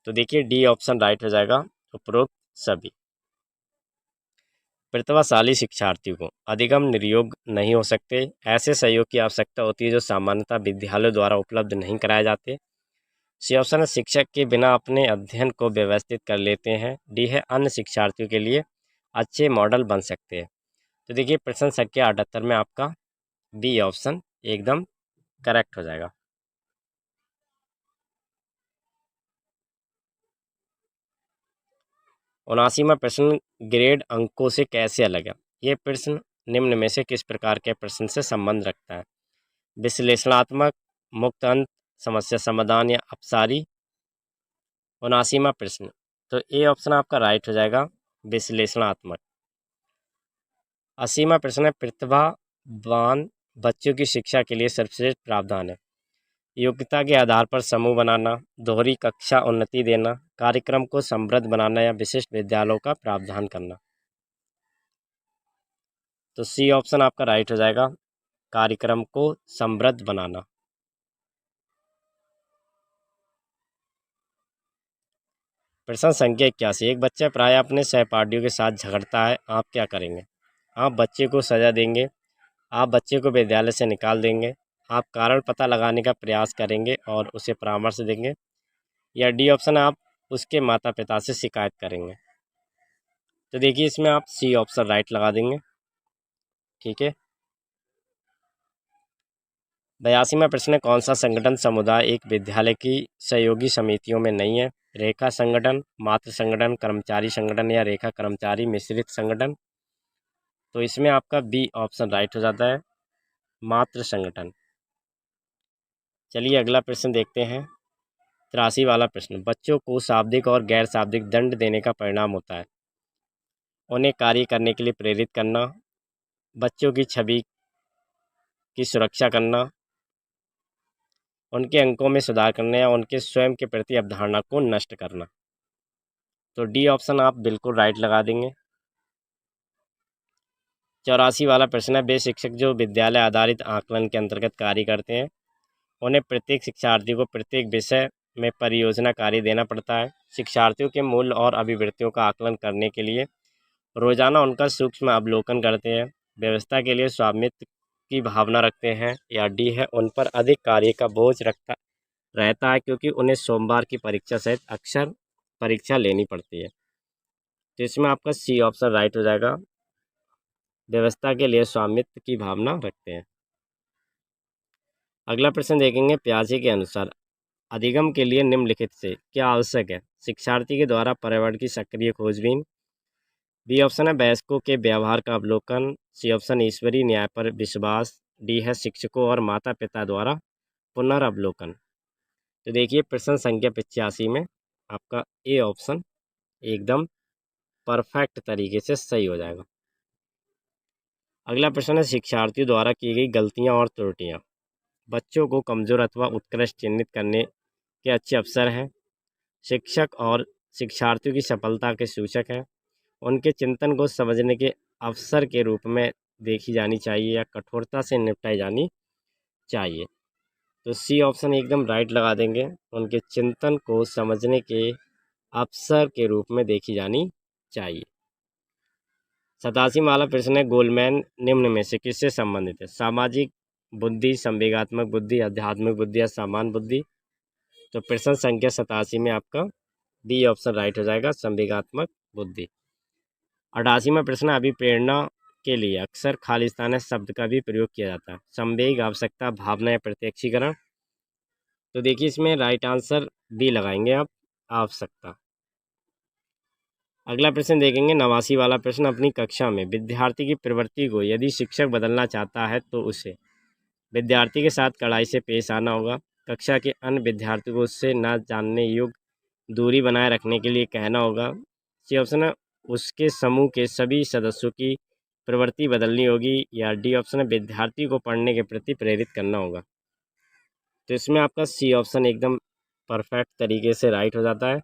तो देखिए डी ऑप्शन राइट हो जाएगा, उपरोक्त सभी। प्रतिभाशाली शिक्षार्थियों को अधिगम निर्योग नहीं हो सकते। ऐसे सहयोग की आवश्यकता होती है जो सामान्यतः विद्यालयों द्वारा उपलब्ध नहीं कराए जाते। सी ऑप्शन है, शिक्षक के बिना अपने अध्ययन को व्यवस्थित कर लेते हैं। डी है, अन्य शिक्षार्थियों के लिए अच्छे मॉडल बन सकते हैं। तो देखिए प्रश्न संख्या 78 में आपका बी ऑप्शन एकदम करेक्ट हो जाएगा। 79वां प्रश्न, ग्रेड अंकों से कैसे अलग है? ये प्रश्न निम्न में से किस प्रकार के प्रश्न से संबंध रखता है? विश्लेषणात्मक, मुक्त अंक, समस्या समाधान या अपसारी। 79वां प्रश्न, तो ए ऑप्शन आपका राइट हो जाएगा, विश्लेषणात्मक। 80वां प्रश्न है, प्रतिभावान बच्चों की शिक्षा के लिए सर्वश्रेष्ठ प्रावधान है। योग्यता के आधार पर समूह बनाना, दोहरी कक्षा उन्नति देना, कार्यक्रम को समृद्ध बनाना या विशिष्ट विद्यालयों का प्रावधान करना। तो सी ऑप्शन आपका राइट हो जाएगा, कार्यक्रम को समृद्ध बनाना। प्रश्न संख्या 81, एक बच्चा प्राय अपने सहपाठियों के साथ झगड़ता है, आप क्या करेंगे? आप बच्चे को सजा देंगे, आप बच्चे को विद्यालय से निकाल देंगे, आप कारण पता लगाने का प्रयास करेंगे और उसे परामर्श देंगे, या डी ऑप्शन आप उसके माता पिता से शिकायत करेंगे। तो देखिए इसमें आप सी ऑप्शन राइट लगा देंगे। ठीक है। 82वां प्रश्न है, कौन सा संगठन समुदाय एक विद्यालय की सहयोगी समितियों में नहीं है? रेखा संगठन, मातृ संगठन, कर्मचारी संगठन या रेखा कर्मचारी मिश्रित संगठन। तो इसमें आपका बी ऑप्शन राइट हो जाता है, मातृ संगठन। चलिए अगला प्रश्न देखते हैं। 83 वाला प्रश्न, बच्चों को शाब्दिक और गैर शाब्दिक दंड देने का परिणाम होता है। उन्हें कार्य करने के लिए प्रेरित करना, बच्चों की छवि की सुरक्षा करना, उनके अंकों में सुधार करना या उनके स्वयं के प्रति अवधारणा को नष्ट करना। तो डी ऑप्शन आप बिल्कुल राइट लगा देंगे। 84 वाला प्रश्न है, वे शिक्षक जो विद्यालय आधारित आकलन के अंतर्गत कार्य करते हैं, उन्हें प्रत्येक शिक्षार्थी को प्रत्येक विषय में परियोजना कार्य देना पड़ता है। शिक्षार्थियों के मूल्य और अभिवृत्तियों का आकलन करने के लिए रोजाना उनका सूक्ष्म अवलोकन करते हैं, व्यवस्था के लिए स्वामित्व की भावना रखते हैं, या डी है, उन पर अधिक कार्य का बोझ रहता है क्योंकि उन्हें सोमवार की परीक्षा सहित अक्सर परीक्षा लेनी पड़ती है। तो इसमें आपका सी ऑप्शन राइट हो जाएगा, व्यवस्था के लिए स्वामित्व की भावना रखते हैं। अगला प्रश्न देखेंगे, प्याजे के अनुसार अधिगम के लिए निम्नलिखित से क्या आवश्यक है? शिक्षार्थी के द्वारा पर्यावरण की सक्रिय खोजबीन, बी ऑप्शन है वयस्कों के व्यवहार का अवलोकन, सी ऑप्शन ईश्वरीय न्याय पर विश्वास, डी है शिक्षकों और माता पिता द्वारा पुनर्वलोकन। तो देखिए प्रश्न संख्या 85 में आपका ए ऑप्शन एकदम परफेक्ट तरीके से सही हो जाएगा। अगला प्रश्न है, शिक्षार्थियों द्वारा की गई गलतियां और त्रुटियां बच्चों को कमजोर अथवा उत्कृष्ट चिन्हित करने के अच्छे अवसर हैं। शिक्षक और शिक्षार्थियों की सफलता के सूचक हैं। उनके चिंतन को समझने के अवसर के रूप में देखी जानी चाहिए या कठोरता से निपटाई जानी चाहिए। तो सी ऑप्शन एकदम राइट लगा देंगे, उनके चिंतन को समझने के अवसर के रूप में देखी जानी चाहिए। 87वां वाला प्रश्न है, गोलमैन निम्न में से किससे संबंधित है? सामाजिक बुद्धि, संवेगात्मक बुद्धि, आध्यात्मिक बुद्धि या सामान्य बुद्धि। तो प्रश्न संख्या 87 में आपका बी ऑप्शन राइट हो जाएगा, संवेगात्मक बुद्धि। 88वां प्रश्न, अभिप्रेरणा के लिए अक्सर खालिस्तान शब्द का भी प्रयोग किया जाता है। संवेग, आवश्यकता, भावना या प्रत्यक्षीकरण। तो देखिए इसमें राइट आंसर बी लगाएंगे आप, आवश्यकता। अगला प्रश्न देखेंगे, 89 वाला प्रश्न, अपनी कक्षा में विद्यार्थी की प्रवृत्ति को यदि शिक्षक बदलना चाहता है तो उसे विद्यार्थी के साथ कड़ाई से पेश आना होगा, कक्षा के अन्य विद्यार्थियों को उससे न जानने योग्य दूरी बनाए रखने के लिए कहना होगा, सी ऑप्शन है उसके समूह के सभी सदस्यों की प्रवृत्ति बदलनी होगी, या डी ऑप्शन है विद्यार्थी को पढ़ने के प्रति प्रेरित करना होगा। तो इसमें आपका सी ऑप्शन एकदम परफेक्ट तरीके से राइट हो जाता है।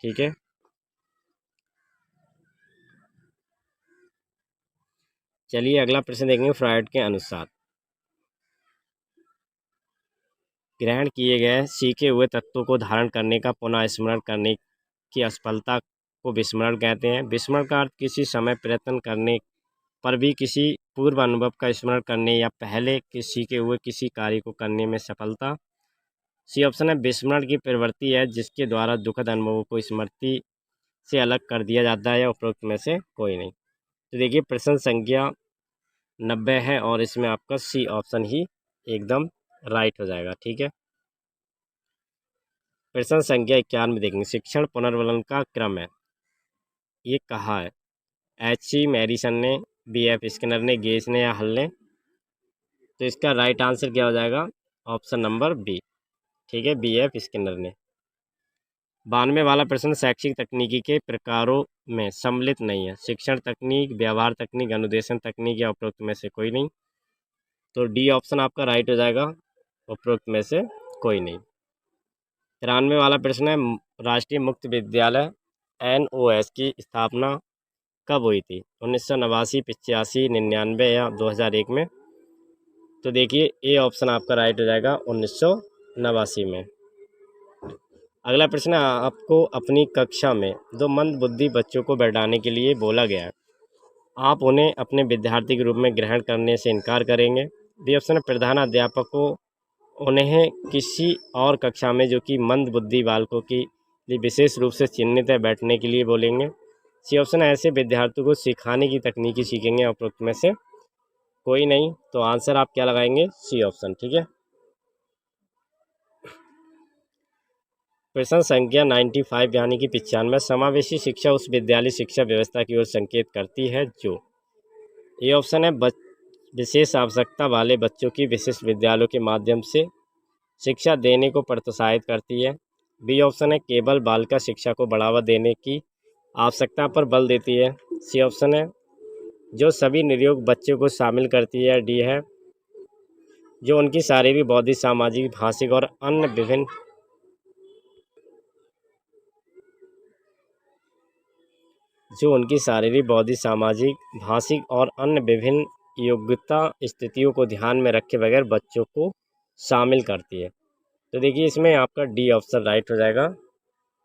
ठीक है। चलिए अगला प्रश्न देखेंगे। फ्रॉइड के अनुसार ग्रहण किए गए सीखे हुए तत्वों को धारण करने का पुनः स्मरण करने की असफलता को विस्मरण कहते हैं। विस्मरण का अर्थ किसी समय प्रयत्न करने पर भी किसी पूर्व अनुभव का स्मरण करने या पहले के सीखे हुए किसी कार्य को करने में सफलता। सी ऑप्शन है विस्मरण की प्रवृत्ति है जिसके द्वारा दुखद अनुभवों को स्मृति से अलग कर दिया जाता है। उपरोक्त में से कोई नहीं। तो देखिए प्रश्न संख्या 90 है और इसमें आपका सी ऑप्शन ही एकदम राइट हो जाएगा। ठीक है। प्रश्न संख्या 91 देखेंगे। शिक्षण पुनर्वलन का क्रम है, ये कहा है। H.C. मैरिसन ने, B.F. स्किनर ने, गेज ने या हल ने। तो इसका राइट आंसर क्या हो जाएगा? Option number B. ठीक है, B.F. स्किनर ने। 92 वाला प्रश्न शैक्षिक तकनीकी के प्रकारों में सम्मिलित नहीं है। शिक्षण तकनीक, व्यवहार तकनीक, अनुदेशन तकनीक या उपरोक्त में से कोई नहीं। तो डी ऑप्शन आपका राइट हो जाएगा, उपरोक्त में से कोई नहीं। 93 वाला प्रश्न है। राष्ट्रीय मुक्त विद्यालय NOS की स्थापना कब हुई थी? 1989, 85, 99 या 2001 में। तो देखिए ए ऑप्शन आपका राइट हो जाएगा 1989 में। अगला प्रश्न है। आपको अपनी कक्षा में 2 मंदबुद्धि बच्चों को बैठाने के लिए बोला गया है, आप उन्हें अपने विद्यार्थी के रूप में ग्रहण करने से इनकार करेंगे। बी ऑप्शन है प्रधान अध्यापक को उन्हें किसी और कक्षा में जो कि मंदबुद्धि बालकों के लिए विशेष रूप से चिन्हित है बैठने के लिए बोलेंगे। सी ऑप्शन है ऐसे विद्यार्थियों को सिखाने की तकनीकी सीखेंगे। उपरोक्त में से कोई नहीं। तो आंसर आप क्या लगाएंगे? C option. ठीक है। प्रश्न संख्या 95 यानी कि 95। समावेशी शिक्षा उस विद्यालय शिक्षा व्यवस्था की ओर संकेत करती है जो, ये ऑप्शन है विशेष आवश्यकता वाले बच्चों की विशिष्ट विद्यालयों के माध्यम से शिक्षा देने को प्रोत्साहित करती है। बी ऑप्शन है केवल बालिका शिक्षा को बढ़ावा देने की आवश्यकता पर बल देती है। सी ऑप्शन है जो सभी निरयोग बच्चों को शामिल करती है। डी है जो उनकी शारीरिक, बौद्धिक, सामाजिक, भाषिक और अन्य विभिन्न भाषिक और अन्य विभिन्न योग्यता स्थितियों को ध्यान में रखे बगैर बच्चों को शामिल करती है। तो देखिए इसमें आपका डी ऑप्शन राइट हो जाएगा,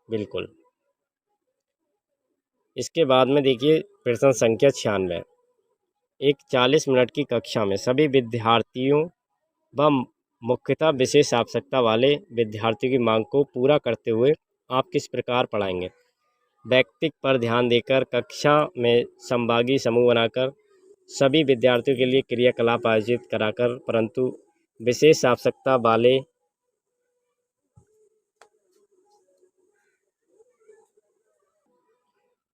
बिल्कुल। इसके बाद में देखिए प्रश्न संख्या 96। एक 40 मिनट की कक्षा में सभी विद्यार्थियों व मुख्यतः विशेष आवश्यकता वाले विद्यार्थियों की मांग को पूरा करते हुए आप किस प्रकार पढ़ाएंगे? व्यक्ति पर ध्यान देकर, कक्षा में संभागी समूह बनाकर, सभी विद्यार्थियों के लिए क्रियाकलाप आयोजित कराकर, परंतु विशेष आवश्यकता वाले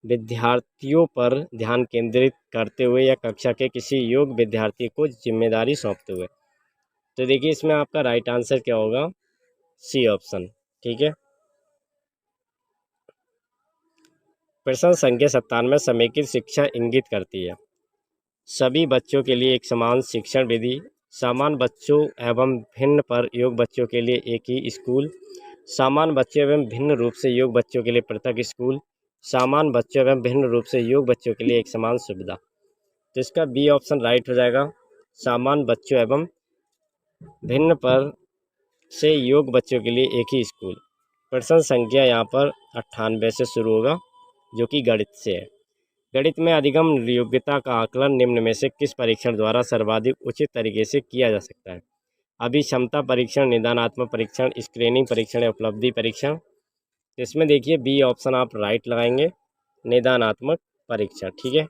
विद्यार्थियों पर ध्यान केंद्रित करते हुए या कक्षा के किसी योग्य विद्यार्थी को जिम्मेदारी सौंपते हुए। तो देखिए इसमें आपका राइट आंसर क्या होगा? C option. ठीक है। प्रश्न संख्या 97। समेकित शिक्षा इंगित करती है सभी बच्चों के लिए एक समान शिक्षण विधि, समान बच्चों एवं भिन्न पर योग बच्चों के लिए एक ही स्कूल, समान बच्चों एवं भिन्न रूप से योग बच्चों के लिए पृथक स्कूल, समान बच्चों एवं भिन्न रूप से योग बच्चों के लिए एक समान सुविधा। तो इसका बी ऑप्शन राइट हो जाएगा, समान बच्चों एवं भिन्न पर से योग बच्चों के लिए एक ही स्कूल। प्रश्न संख्या यहाँ पर 98 से शुरू होगा जो कि गणित से है। गणित में अधिगम योग्यता का आकलन निम्न में से किस परीक्षण द्वारा सर्वाधिक उचित तरीके से किया जा सकता है? अभिक्षमता परीक्षण, निदानात्मक परीक्षण, स्क्रीनिंग परीक्षण या उपलब्धि परीक्षण। इसमें देखिए बी ऑप्शन आप राइट लगाएंगे, निदानात्मक परीक्षण। ठीक है।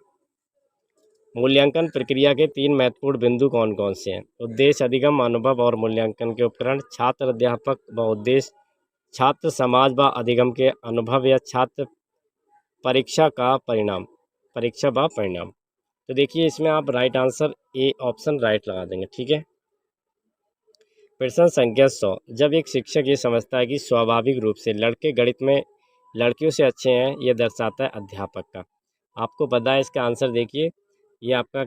मूल्यांकन प्रक्रिया के 3 महत्वपूर्ण बिंदु कौन कौन से हैं? उद्देश्य, अधिगम, अनुभव और मूल्यांकन के उपकरण, छात्र, अध्यापक व उद्देश्य, छात्र समाज व अधिगम के अनुभव या छात्र परीक्षा व परिणाम। तो देखिए इसमें आप right answer A option right लगा देंगे। ठीक है। प्रश्न संख्या 100। जब एक शिक्षक ये समझता है कि स्वाभाविक रूप से लड़के गणित में लड़कियों से अच्छे हैं, यह दर्शाता है अध्यापक का। आपको पता है इसका आंसर। देखिए ये आपका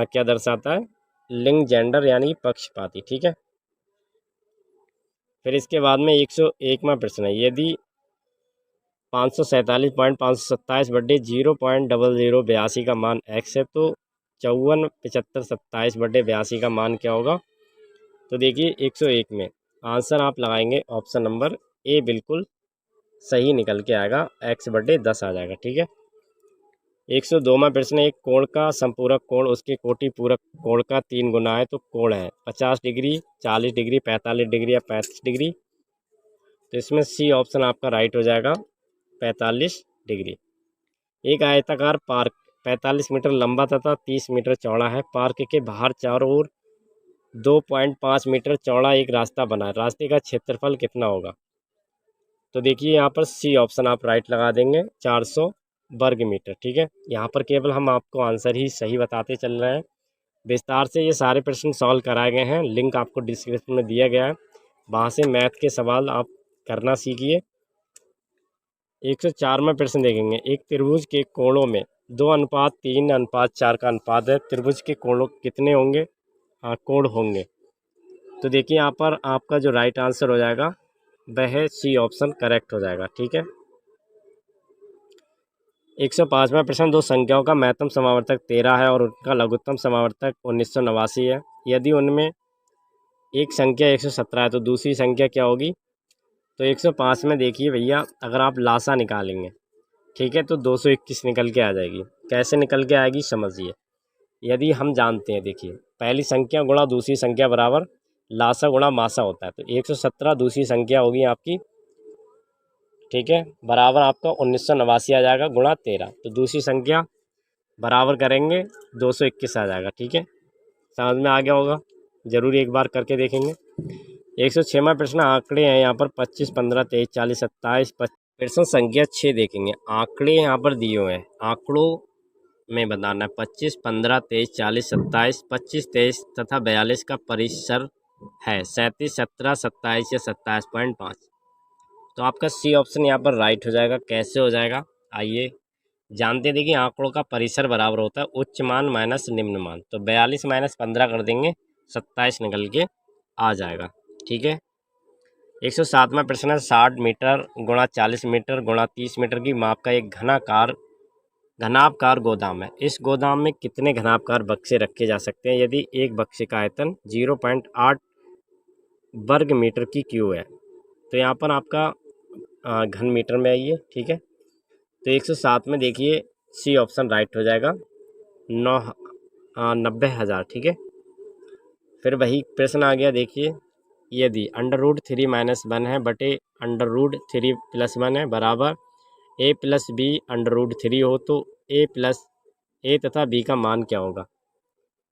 क्या दर्शाता है? लिंग, जेंडर यानी पक्षपाती। ठीक है। फिर इसके बाद में 101वां प्रश्न है। यदि 547.527 बटे 0.0082 का मान x है तो 154, 75, 27 बटे 82 का मान क्या होगा? तो देखिए 101 में आंसर आप लगाएंगे ऑप्शन नंबर ए, बिल्कुल सही निकल के आएगा, x बटे 10 आ जाएगा। ठीक है। 102 में प्रश्न, एक कोण का संपूरक कोण उसके कोटि पूरक कोण का 3 गुना है तो कोण है 50 डिग्री, 40 डिग्री, 45 डिग्री या 35 डिग्री। तो इसमें सी ऑप्शन आपका राइट हो जाएगा, 45 डिग्री। एक आयताकार पार्क 45 मीटर लंबा तथा 30 मीटर चौड़ा है। पार्क के बाहर चारों ओर 2.5 मीटर चौड़ा एक रास्ता बना है। रास्ते का क्षेत्रफल कितना होगा? तो देखिए यहाँ पर सी ऑप्शन आप राइट लगा देंगे, 400 वर्ग मीटर। ठीक है। यहाँ पर केवल हम आपको आंसर ही सही बताते चल रहे हैं। विस्तार से ये सारे प्रश्न सॉल्व कराए गए हैं, लिंक आपको डिस्क्रिप्शन में दिया गया है, वहाँ से मैथ के सवाल आप करना सीखिए। 104 में प्रश्न देखेंगे, एक त्रिभुज के कोणों में 2:3:4 का अनुपात है। त्रिभुज के कोणों कितने होंगे? कोण होंगे। तो देखिए यहाँ पर आपका जो राइट आंसर हो जाएगा वह सी ऑप्शन करेक्ट हो जाएगा। ठीक है। 105वां प्रश्न, दो संख्याओं का महत्तम समावर्तक 13 है और उनका लघुत्तम समावर्तक 1989 है। यदि उनमें एक संख्या 117 है तो दूसरी संख्या क्या होगी? तो 105 में देखिए भैया, अगर आप लासा निकालेंगे, ठीक है, तो 221 निकल के आ जाएगी। कैसे निकल के आएगी समझिए। यदि हम जानते हैं, देखिए पहली संख्या गुणा दूसरी संख्या बराबर लासा गुणा मासा होता है, तो 117 दूसरी संख्या होगी आपकी, ठीक है, बराबर आपका 1989 आ जाएगा गुणा 13, तो दूसरी संख्या बराबर करेंगे 221 आ जाएगा। ठीक है, समझ में आ गया होगा, जरूर एक बार करके देखेंगे। 106वां प्रश्न, आंकड़े हैं यहाँ पर 25, 15, 23, 40, 27। प्रश्न संख्या 6 देखेंगे। आंकड़े यहाँ पर दिए हुए हैं, आंकड़ों में बताना है 25, 15, 23, 40, 27, 25, 23 तथा 42 का परिसर है 37, 17, 27 या 27.5। तो आपका सी ऑप्शन यहाँ पर राइट हो जाएगा। कैसे हो जाएगा आइए जानते हैं। देखिए आंकड़ों का परिसर बराबर होता है उच्च मान माइनस निम्न मान, तो 42 माइनस 15 कर देंगे, 27 निकल के आ जाएगा। ठीक है। 107वां प्रश्न है, 60 मीटर गुणा 40 मीटर गुणा 30 मीटर की माप का एक घनाभकार गोदाम है। इस गोदाम में कितने घनाभकार बक्से रखे जा सकते हैं यदि एक बक्से का आयतन 0.8 वर्ग मीटर की क्यू है? तो यहाँ पर आपका घन मीटर में आइए। ठीक है। तो 107 में देखिए सी ऑप्शन राइट हो जाएगा, 90,000। ठीक है। फिर वही प्रश्न आ गया, देखिए यदि √3 - 1 है बटे √3 + 1 है बराबर a + b √3 हो, तो a तथा b का मान क्या होगा?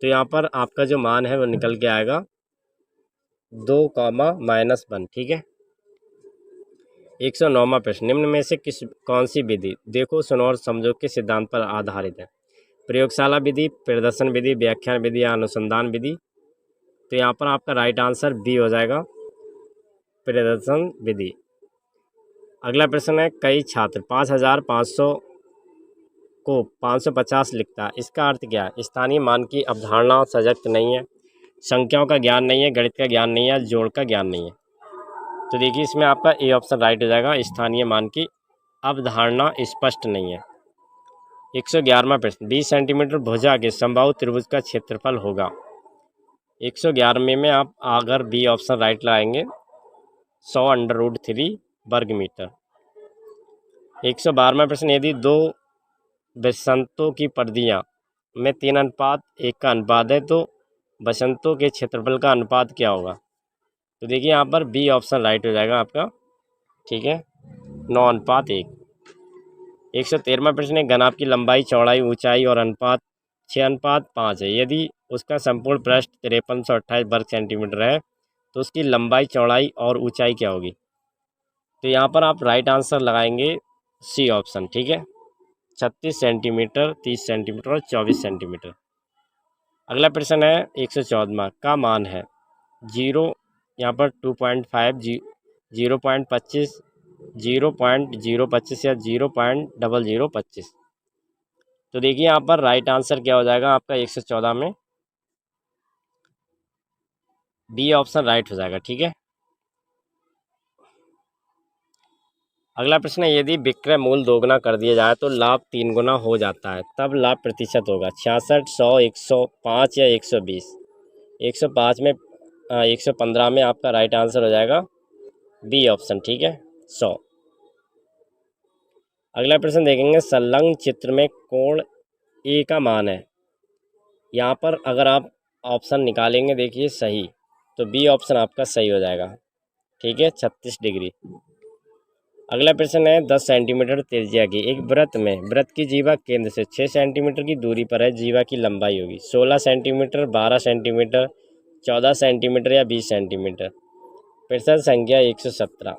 तो यहाँ पर आपका जो मान है वो निकल के आएगा 2, -1। ठीक है। 109वां प्रश्न, निम्न में से कौन सी विधि देखो सुनो और समझो के सिद्धांत पर आधारित है? प्रयोगशाला विधि, प्रदर्शन विधि, व्याख्यान विधि या अनुसंधान विधि? तो यहाँ पर आपका राइट आंसर बी हो जाएगा, प्रदर्शन विधि। अगला प्रश्न है, कई छात्र 5,500 को 550 लिखता है, इसका अर्थ क्या है? स्थानीय मान की अवधारणा सजग नहीं है, संख्याओं का ज्ञान नहीं है, गणित का ज्ञान नहीं है, जोड़ का ज्ञान नहीं है। तो देखिए इसमें आपका ए ऑप्शन राइट हो जाएगा, स्थानीय मान की अवधारणा स्पष्ट नहीं है। 111वां प्रश्न, 20 सेंटीमीटर भुजा के समबाहु त्रिभुज का क्षेत्रफल होगा। 111वें में आप अगर बी ऑप्शन राइट लगाएंगे 100√3 वर्ग मीटर। 112वां प्रश्न, यदि दो वसंतों की परिधियाँ में 3:1 का अनुपात है तो वसंतों के क्षेत्रफल का अनुपात क्या होगा? तो देखिए यहाँ पर बी ऑप्शन राइट हो जाएगा आपका। ठीक है, 9:1। 113वां प्रश्न है, घनाभ की लंबाई, चौड़ाई, ऊंचाई और अनुपात 6:5 है। यदि उसका संपूर्ण पृष्ठ 5328 वर्ग सेंटीमीटर है तो उसकी लंबाई, चौड़ाई और ऊंचाई क्या होगी? तो यहाँ पर आप राइट आंसर लगाएंगे सी ऑप्शन। ठीक है, 36 सेंटीमीटर, 30 सेंटीमीटर और 24 सेंटीमीटर। अगला प्रश्न है 114वां का मान है 0, यहाँ पर 2.5, 0.25, 0.025 या 0.0025। तो देखिए यहाँ पर राइट आंसर क्या हो जाएगा आपका 114 में, बी ऑप्शन राइट हो जाएगा। ठीक है। अगला प्रश्न है, यदि विक्रय मूल्य दोगुना कर दिया जाए तो लाभ 3 गुना हो जाता है, तब लाभ प्रतिशत होगा 66, 100, 105 या 120। 105 में 115 में आपका राइट आंसर हो जाएगा बी ऑप्शन, ठीक है, 100। अगला प्रश्न देखेंगे, संलग्न चित्र में कोण ए का मान है। यहाँ पर अगर आप ऑप्शन निकालेंगे देखिए सही, तो बी ऑप्शन आपका सही हो जाएगा, ठीक है, 36 डिग्री। अगला प्रश्न है, 10 सेंटीमीटर त्रिज्या की एक वृत्त में वृत्त की जीवा केंद्र से 6 सेंटीमीटर की दूरी पर है, जीवा की लंबाई होगी 16 सेंटीमीटर, 12 सेंटीमीटर, 14 सेंटीमीटर या 20 सेंटीमीटर। प्रश्न संख्या 117।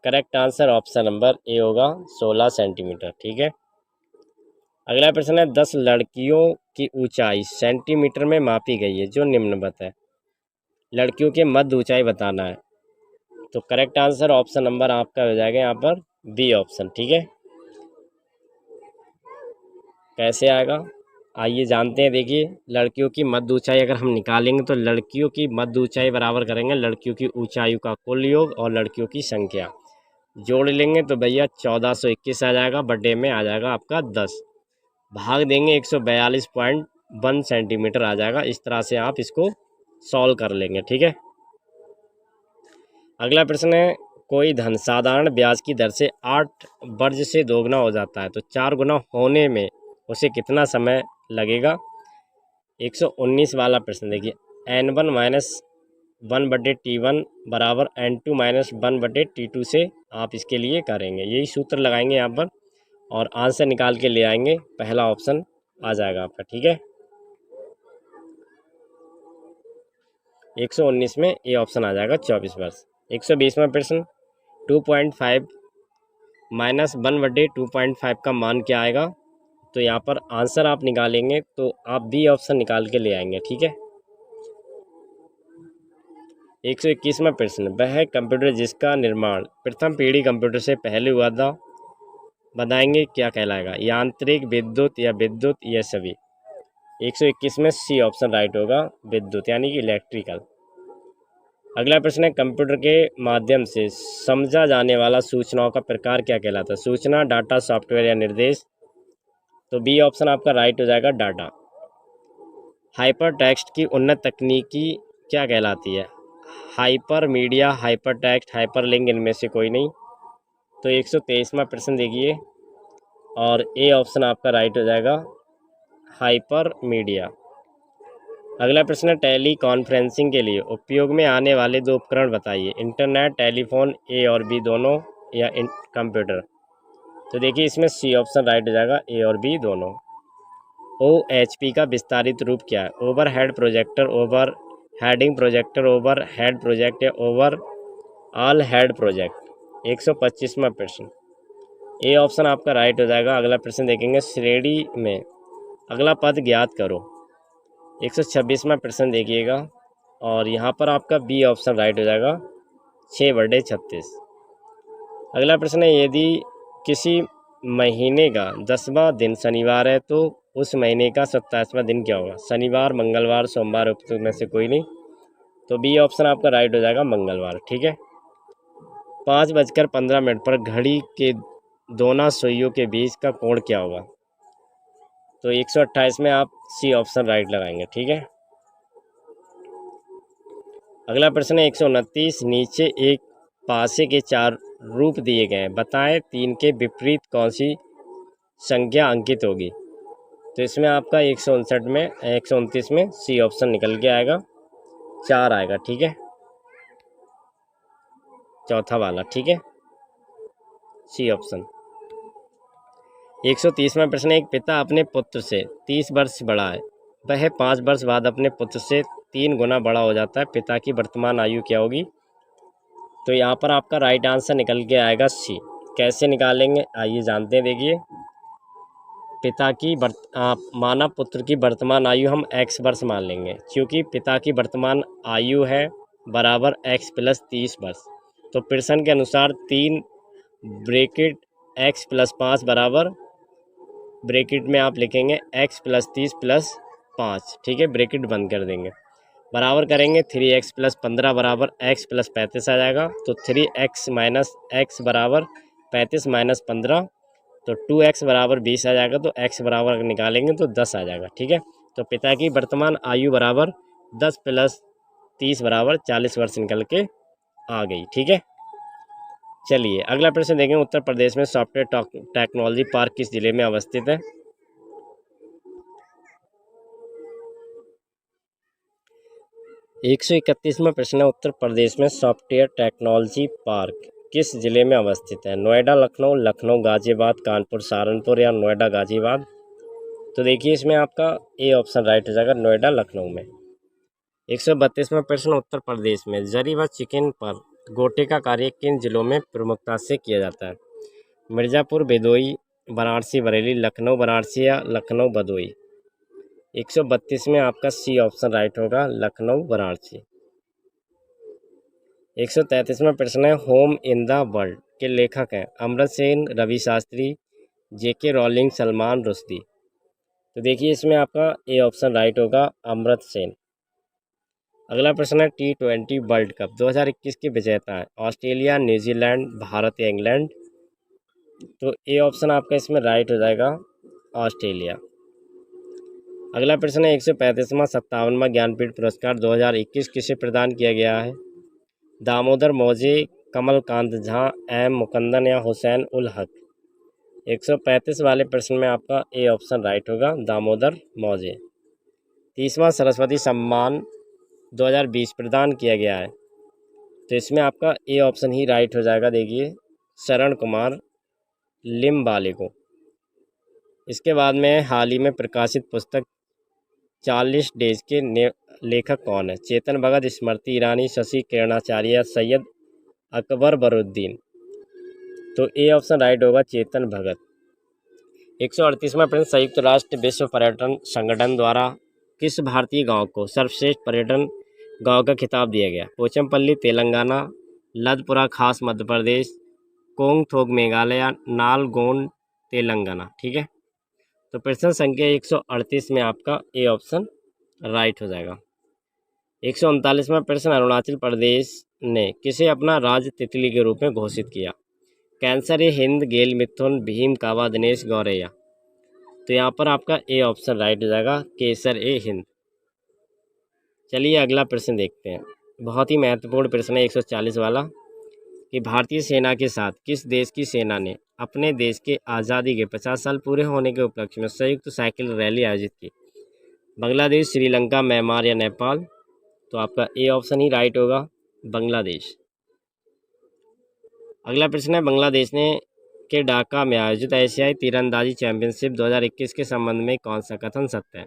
Correct answer option number A होगा 16 सेंटीमीटर, ठीक है। अगला प्रश्न है, 10 लड़कियों की ऊंचाई सेंटीमीटर में मापी गई है जो निम्नवत है, लड़कियों के मध्य ऊंचाई बताना है। तो करेक्ट आंसर ऑप्शन नंबर आपका हो जाएगा यहाँ पर बी ऑप्शन, ठीक है। कैसे आएगा आइए जानते हैं। देखिए, लड़कियों की मध्य ऊंचाई अगर हम निकालेंगे तो लड़कियों की मध्य ऊंचाई बराबर करेंगे लड़कियों की ऊंचाई का कुल योग और लड़कियों की संख्या, जोड़ लेंगे तो भैया 1421 आ जाएगा, बटे में आ जाएगा आपका 10, भाग देंगे 142.1 सेंटीमीटर आ जाएगा। इस तरह से आप इसको सॉल्व कर लेंगे, ठीक है। अगला प्रश्न है, कोई धन साधारण ब्याज की दर से 8 वर्ष से दोगुना हो जाता है तो 4 गुना होने में उसे कितना समय लगेगा। 119 वाला प्रश्न देखिए, n1 माइनस 1/t1 बराबर n2 माइनस 1/t2 से आप इसके लिए करेंगे, यही सूत्र लगाएंगे यहाँ पर और आंसर निकाल के ले आएंगे, पहला ऑप्शन आ जाएगा आपका, ठीक है। 119 में ए ऑप्शन आ जाएगा 24 वर्ष। 120वां प्रश्न, 2.5 माइनस 1/2.5 का मान क्या आएगा। तो यहाँ पर आंसर आप निकालेंगे तो आप बी ऑप्शन निकाल के ले आएंगे, ठीक है। 121वां प्रश्न, वह कंप्यूटर जिसका निर्माण प्रथम पीढ़ी कंप्यूटर से पहले हुआ था बताएंगे क्या कहलाएगा, यांत्रिक, विद्युत या विद्युत या सभी। 121 में सी ऑप्शन राइट होगा, विद्युत यानी कि इलेक्ट्रिकल। अगला प्रश्न है, कंप्यूटर के माध्यम से समझा जाने वाला सूचनाओं का प्रकार क्या कहलाता है, सूचना, डाटा, सॉफ्टवेयर या निर्देश। तो बी ऑप्शन आपका राइट हो जाएगा, डाटा। हाइपर टेक्स्ट की उन्नत तकनीकी क्या कहलाती है, hyper media, hyper text, hyper link, इनमें से कोई नहीं। तो 123वां प्रश्न देखिए और ए ऑप्शन आपका राइट हो जाएगा, हाइपर मीडिया। अगला प्रश्न है, टेली कॉन्फ्रेंसिंग के लिए उपयोग में आने वाले दो उपकरण बताइए, इंटरनेट, टेलीफोन, ए और बी दोनों या कंप्यूटर। तो देखिए इसमें सी ऑप्शन राइट हो जाएगा, ए और बी दोनों। OHP का विस्तारित रूप क्या है, over head projector, over heading projector, over head project या ओवर ऑल हेड प्रोजेक्ट। 125वां प्रश्न, ए ऑप्शन आपका राइट हो जाएगा। अगला प्रश्न देखेंगे, श्रेणी में अगला पद ज्ञात करो। 126वां प्रश्न देखिएगा और यहाँ पर आपका बी ऑप्शन राइट हो जाएगा, 6/36। अगला प्रश्न है, यदि किसी महीने का 10वां दिन शनिवार है तो उस महीने का 27वां दिन क्या होगा, शनिवार, मंगलवार, सोमवार, उपयुक्त में से कोई नहीं। तो बी ऑप्शन आपका राइट हो जाएगा, मंगलवार, ठीक है। 5:15 पर घड़ी के दोनों सुइयों के बीच का कोण क्या होगा। तो 128 में आप सी ऑप्शन राइट लगाएंगे, ठीक है। अगला प्रश्न है, 129, नीचे एक पासे के 4 रूप दिए गए हैं, बताएं 3 के विपरीत कौन सी संख्या अंकित होगी। तो इसमें आपका 129 में सी ऑप्शन निकल के आएगा, 4 आएगा, ठीक है, चौथा वाला, ठीक है, सी ऑप्शन। 130वां प्रश्न, एक पिता अपने पुत्र से 30 वर्ष बड़ा है, वह 5 वर्ष बाद अपने पुत्र से 3 गुना बड़ा हो जाता है, पिता की वर्तमान आयु क्या होगी। तो यहाँ पर आपका राइट आंसर निकल के आएगा सी। कैसे निकालेंगे आइए जानते हैं। देखिए, पिता की माना पुत्र की वर्तमान आयु हम x वर्ष मान लेंगे, क्योंकि पिता की वर्तमान आयु है बराबर x + 30 वर्ष। तो प्रश्न के अनुसार 3 ब्रैकेट x + 5 बराबर ब्रैकेट में आप लिखेंगे x + 30 + 5, ठीक है, ब्रैकेट बंद कर देंगे, बराबर करेंगे 3x + 15 बराबर x + 35 आ जाएगा। तो 3x - x बराबर 35 माइनस 15 तो 2x बराबर 20 आ जाएगा। तो x बराबर अगर निकालेंगे तो 10 आ जाएगा। ठीक है, तो पिता की वर्तमान आयु बराबर 10 प्लस 30 बराबर 40 वर्ष निकल के आ गई। ठीक है, चलिए अगला प्रश्न देखें। उत्तर प्रदेश में सॉफ्टवेयर टेक्नोलॉजी पार्क किस जिले में अवस्थित है? 131वां प्रश्न है। उत्तर प्रदेश में सॉफ्टवेयर टेक्नोलॉजी पार्क किस जिले में अवस्थित है? नोएडा, लखनऊ, लखनऊ गाजियाबाद, कानपुर सहारनपुर या नोएडा गाजियाबाद? तो देखिए इसमें आपका ए ऑप्शन राइट हो जाएगा, नोएडा लखनऊ में। 132वां प्रश्न। उत्तर प्रदेश में जरी व चिकन पर गोटे का कार्य किन जिलों में प्रमुखता से किया जाता है? मिर्ज़ापुर, भदोई, वाराणसी, बरेली, लखनऊ वाराणसी या लखनऊ भदोई? 132 में आपका सी ऑप्शन राइट होगा, लखनऊ वाराणसी। 133वां प्रश्न है। होम इन द वर्ल्ड के लेखक हैं अमृत सेन, रवि शास्त्री, जेके रॉलिंग, सलमान रुश्दी? तो देखिए इसमें आपका ए ऑप्शन राइट होगा, अमृत सेन। अगला प्रश्न है। T20 वर्ल्ड कप 2021 के विजेता हैं ऑस्ट्रेलिया, न्यूजीलैंड, भारत या इंग्लैंड? तो ए ऑप्शन आपका इसमें राइट हो जाएगा, ऑस्ट्रेलिया। अगला प्रश्न है। 135वां 57वां ज्ञानपीठ पुरस्कार 2021 किसे प्रदान किया गया है? दामोदर मौजे, कमलकांत झा, एम मुकंदन या हुसैन उल हक? 135 वाले प्रश्न में आपका ए ऑप्शन राइट होगा, दामोदर मौजे। 30वां सरस्वती सम्मान 2020 प्रदान किया गया है, तो इसमें आपका ए ऑप्शन ही राइट हो जाएगा। देखिए शरण कुमार लिम्बाले को। इसके बाद में हाल ही में प्रकाशित पुस्तक 40 डेज के लेखक कौन है? चेतन भगत, स्मृति ईरानी, शशि किरणाचार्य या सैयद अकबर बरुद्दीन? तो ए ऑप्शन राइट होगा, चेतन भगत। 138वां प्रश्न। संयुक्त राष्ट्र विश्व पर्यटन संगठन द्वारा किस भारतीय गांव को सर्वश्रेष्ठ पर्यटन गांव का खिताब दिया गया? पोचमपल्ली तेलंगाना, लदपुरा खास मध्य प्रदेश, कोंगथोग मेघालय, नालगोंड तेलंगाना? ठीक है, तो प्रश्न संख्या 138 में आपका ए ऑप्शन राइट हो जाएगा। 139वां प्रश्न। अरुणाचल प्रदेश ने किसे अपना राज्य तितली के रूप में घोषित किया? कैंसर ए हिंद, गेल मिथुन, भीम कावा, दिनेश गौरैया? तो यहाँ पर आपका ए ऑप्शन राइट हो जाएगा, केसर ए हिंद। चलिए अगला प्रश्न देखते हैं। बहुत ही महत्वपूर्ण प्रश्न है 140 वाला, कि भारतीय सेना के साथ किस देश की सेना ने अपने देश के आज़ादी के 50 साल पूरे होने के उपलक्ष्य में संयुक्त साइकिल रैली आयोजित की? बांग्लादेश, श्रीलंका, म्यांमार या नेपाल? तो आपका ए ऑप्शन ही राइट होगा, बांग्लादेश। अगला प्रश्न है। बांग्लादेश ने के ढाका में आयोजित एशियाई तीरंदाजी चैंपियनशिप 2021 के संबंध में कौन सा कथन सत्य है?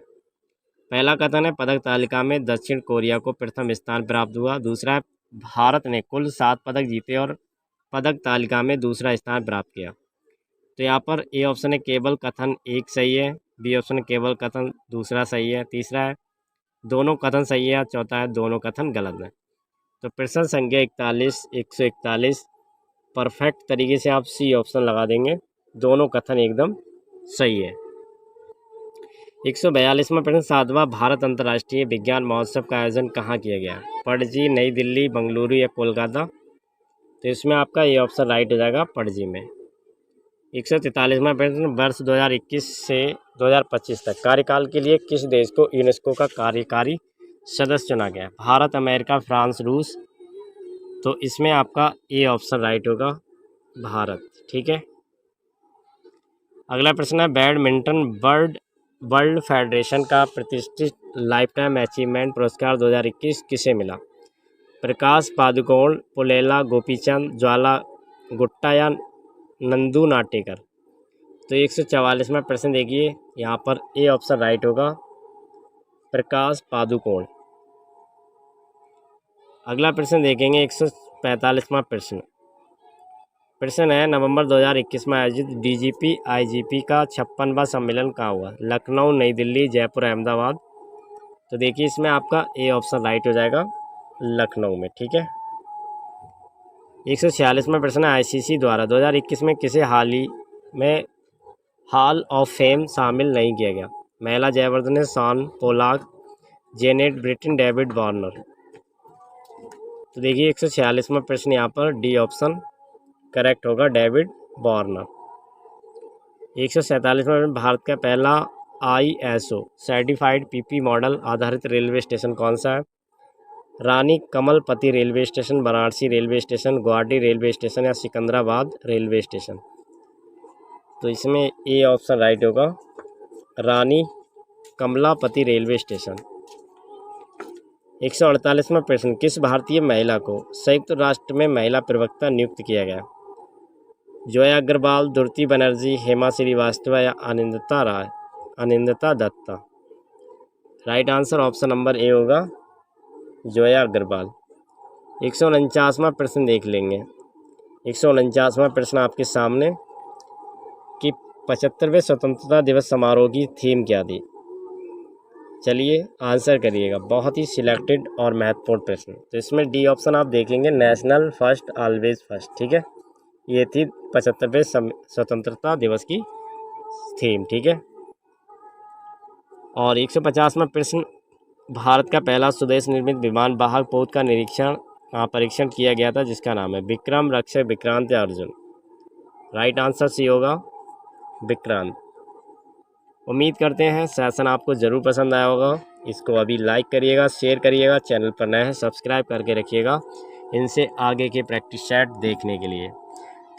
पहला कथन है पदक तालिका में दक्षिण कोरिया को प्रथम स्थान प्राप्त हुआ। दूसरा है भारत ने कुल 7 पदक जीते और पदक तालिका में दूसरा स्थान प्राप्त किया। तो यहाँ पर ए ऑप्शन है केवल कथन एक सही है, बी ऑप्शन है केवल कथन दूसरा सही है, तीसरा है दोनों कथन सही है, चौथा है दोनों कथन गलत है। तो प्रश्न संख्या 141 परफेक्ट तरीके से आप सी ऑप्शन लगा देंगे, दोनों कथन एकदम सही है। 142वां प्रश्न। 7वां भारत अंतर्राष्ट्रीय विज्ञान महोत्सव का आयोजन कहाँ किया गया? पणजी, नई दिल्ली, बंगलुरु या कोलकाता? तो इसमें आपका ये ऑप्शन राइट हो जाएगा, पणजी में। 143वां प्रश्न। वर्ष 2021 से 2025 तक कार्यकाल के लिए किस देश को यूनेस्को का कार्यकारी सदस्य चुना गया? भारत, अमेरिका, फ्रांस, रूस? तो इसमें आपका ए ऑप्शन राइट होगा, भारत। ठीक है, अगला प्रश्न है। बैडमिंटन वर्ल्ड फेडरेशन का प्रतिष्ठित लाइफ टाइम अचीवमेंट पुरस्कार 2021 किसे मिला? प्रकाश पादुकोण, पुलेला गोपीचंद, ज्वाला गुट्टा या नंदू नाटेकर? तो 144वां प्रश्न देखिए, यहाँ पर ए ऑप्शन राइट होगा, प्रकाश पादुकोण। अगला प्रश्न देखेंगे 145वां प्रश्न है। नवंबर 2021 में आयोजित डीजीपी आईजीपी का 56वां सम्मेलन कहाँ हुआ? लखनऊ, नई दिल्ली, जयपुर, अहमदाबाद? तो देखिए इसमें आपका ए ऑप्शन राइट हो जाएगा, लखनऊ में। ठीक है, 146वां प्रश्न है। आईसीसी द्वारा 2021 में किसे हाल ही में हॉल ऑफ फेम शामिल नहीं किया गया? Mahela Jayawardene, Shaun Pollock, Janet Brittin, David Warner? तो देखिए 146वां प्रश्न यहाँ पर डी ऑप्शन करेक्ट होगा, डेविड वार्नर। 147वां प्रश्न, भारत का पहला ISO सर्टिफाइड PP मॉडल आधारित रेलवे स्टेशन कौन सा है? Rani Kamalapati railway station, Varanasi railway station, Guwahati railway station या सिकंदराबाद रेलवे स्टेशन। तो इसमें ए ऑप्शन राइट होगा, रानी कमलापति रेलवे स्टेशन। 148वां प्रश्न, किस भारतीय महिला को संयुक्त राष्ट्र में महिला प्रवक्ता नियुक्त किया गया? जोया अग्रवाल, द्रुति बनर्जी, हेमा श्रीवास्तव या Anindita Dutta. Right answer option number A होगा, जोया अग्रवाल। 149वां प्रश्न देख लेंगे। 149वां प्रश्न आपके सामने कि 75वें स्वतंत्रता दिवस समारोह की थीम क्या थी? चलिए आंसर करिएगा, बहुत ही सिलेक्टेड और महत्वपूर्ण प्रश्न। तो इसमें डी ऑप्शन आप देखेंगे, नेशनल फर्स्ट ऑलवेज फर्स्ट। ठीक है, ये थी 75वें स्वतंत्रता दिवस की थीम। ठीक है, और 150वां प्रश्न, भारत का पहला स्वदेश निर्मित विमान वाहक पोत का परीक्षण किया गया था, जिसका नाम है विक्रम, रक्षक, विक्रांत या अर्जुन। राइट आंसर सी होगा, विक्रांत। उम्मीद करते हैं सेशन आपको ज़रूर पसंद आया होगा। इसको अभी लाइक करिएगा, शेयर करिएगा, चैनल पर नए हैं सब्सक्राइब करके रखिएगा इनसे आगे के प्रैक्टिस सेट देखने के लिए।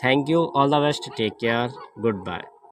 Thank you, all the best, take care, good bye.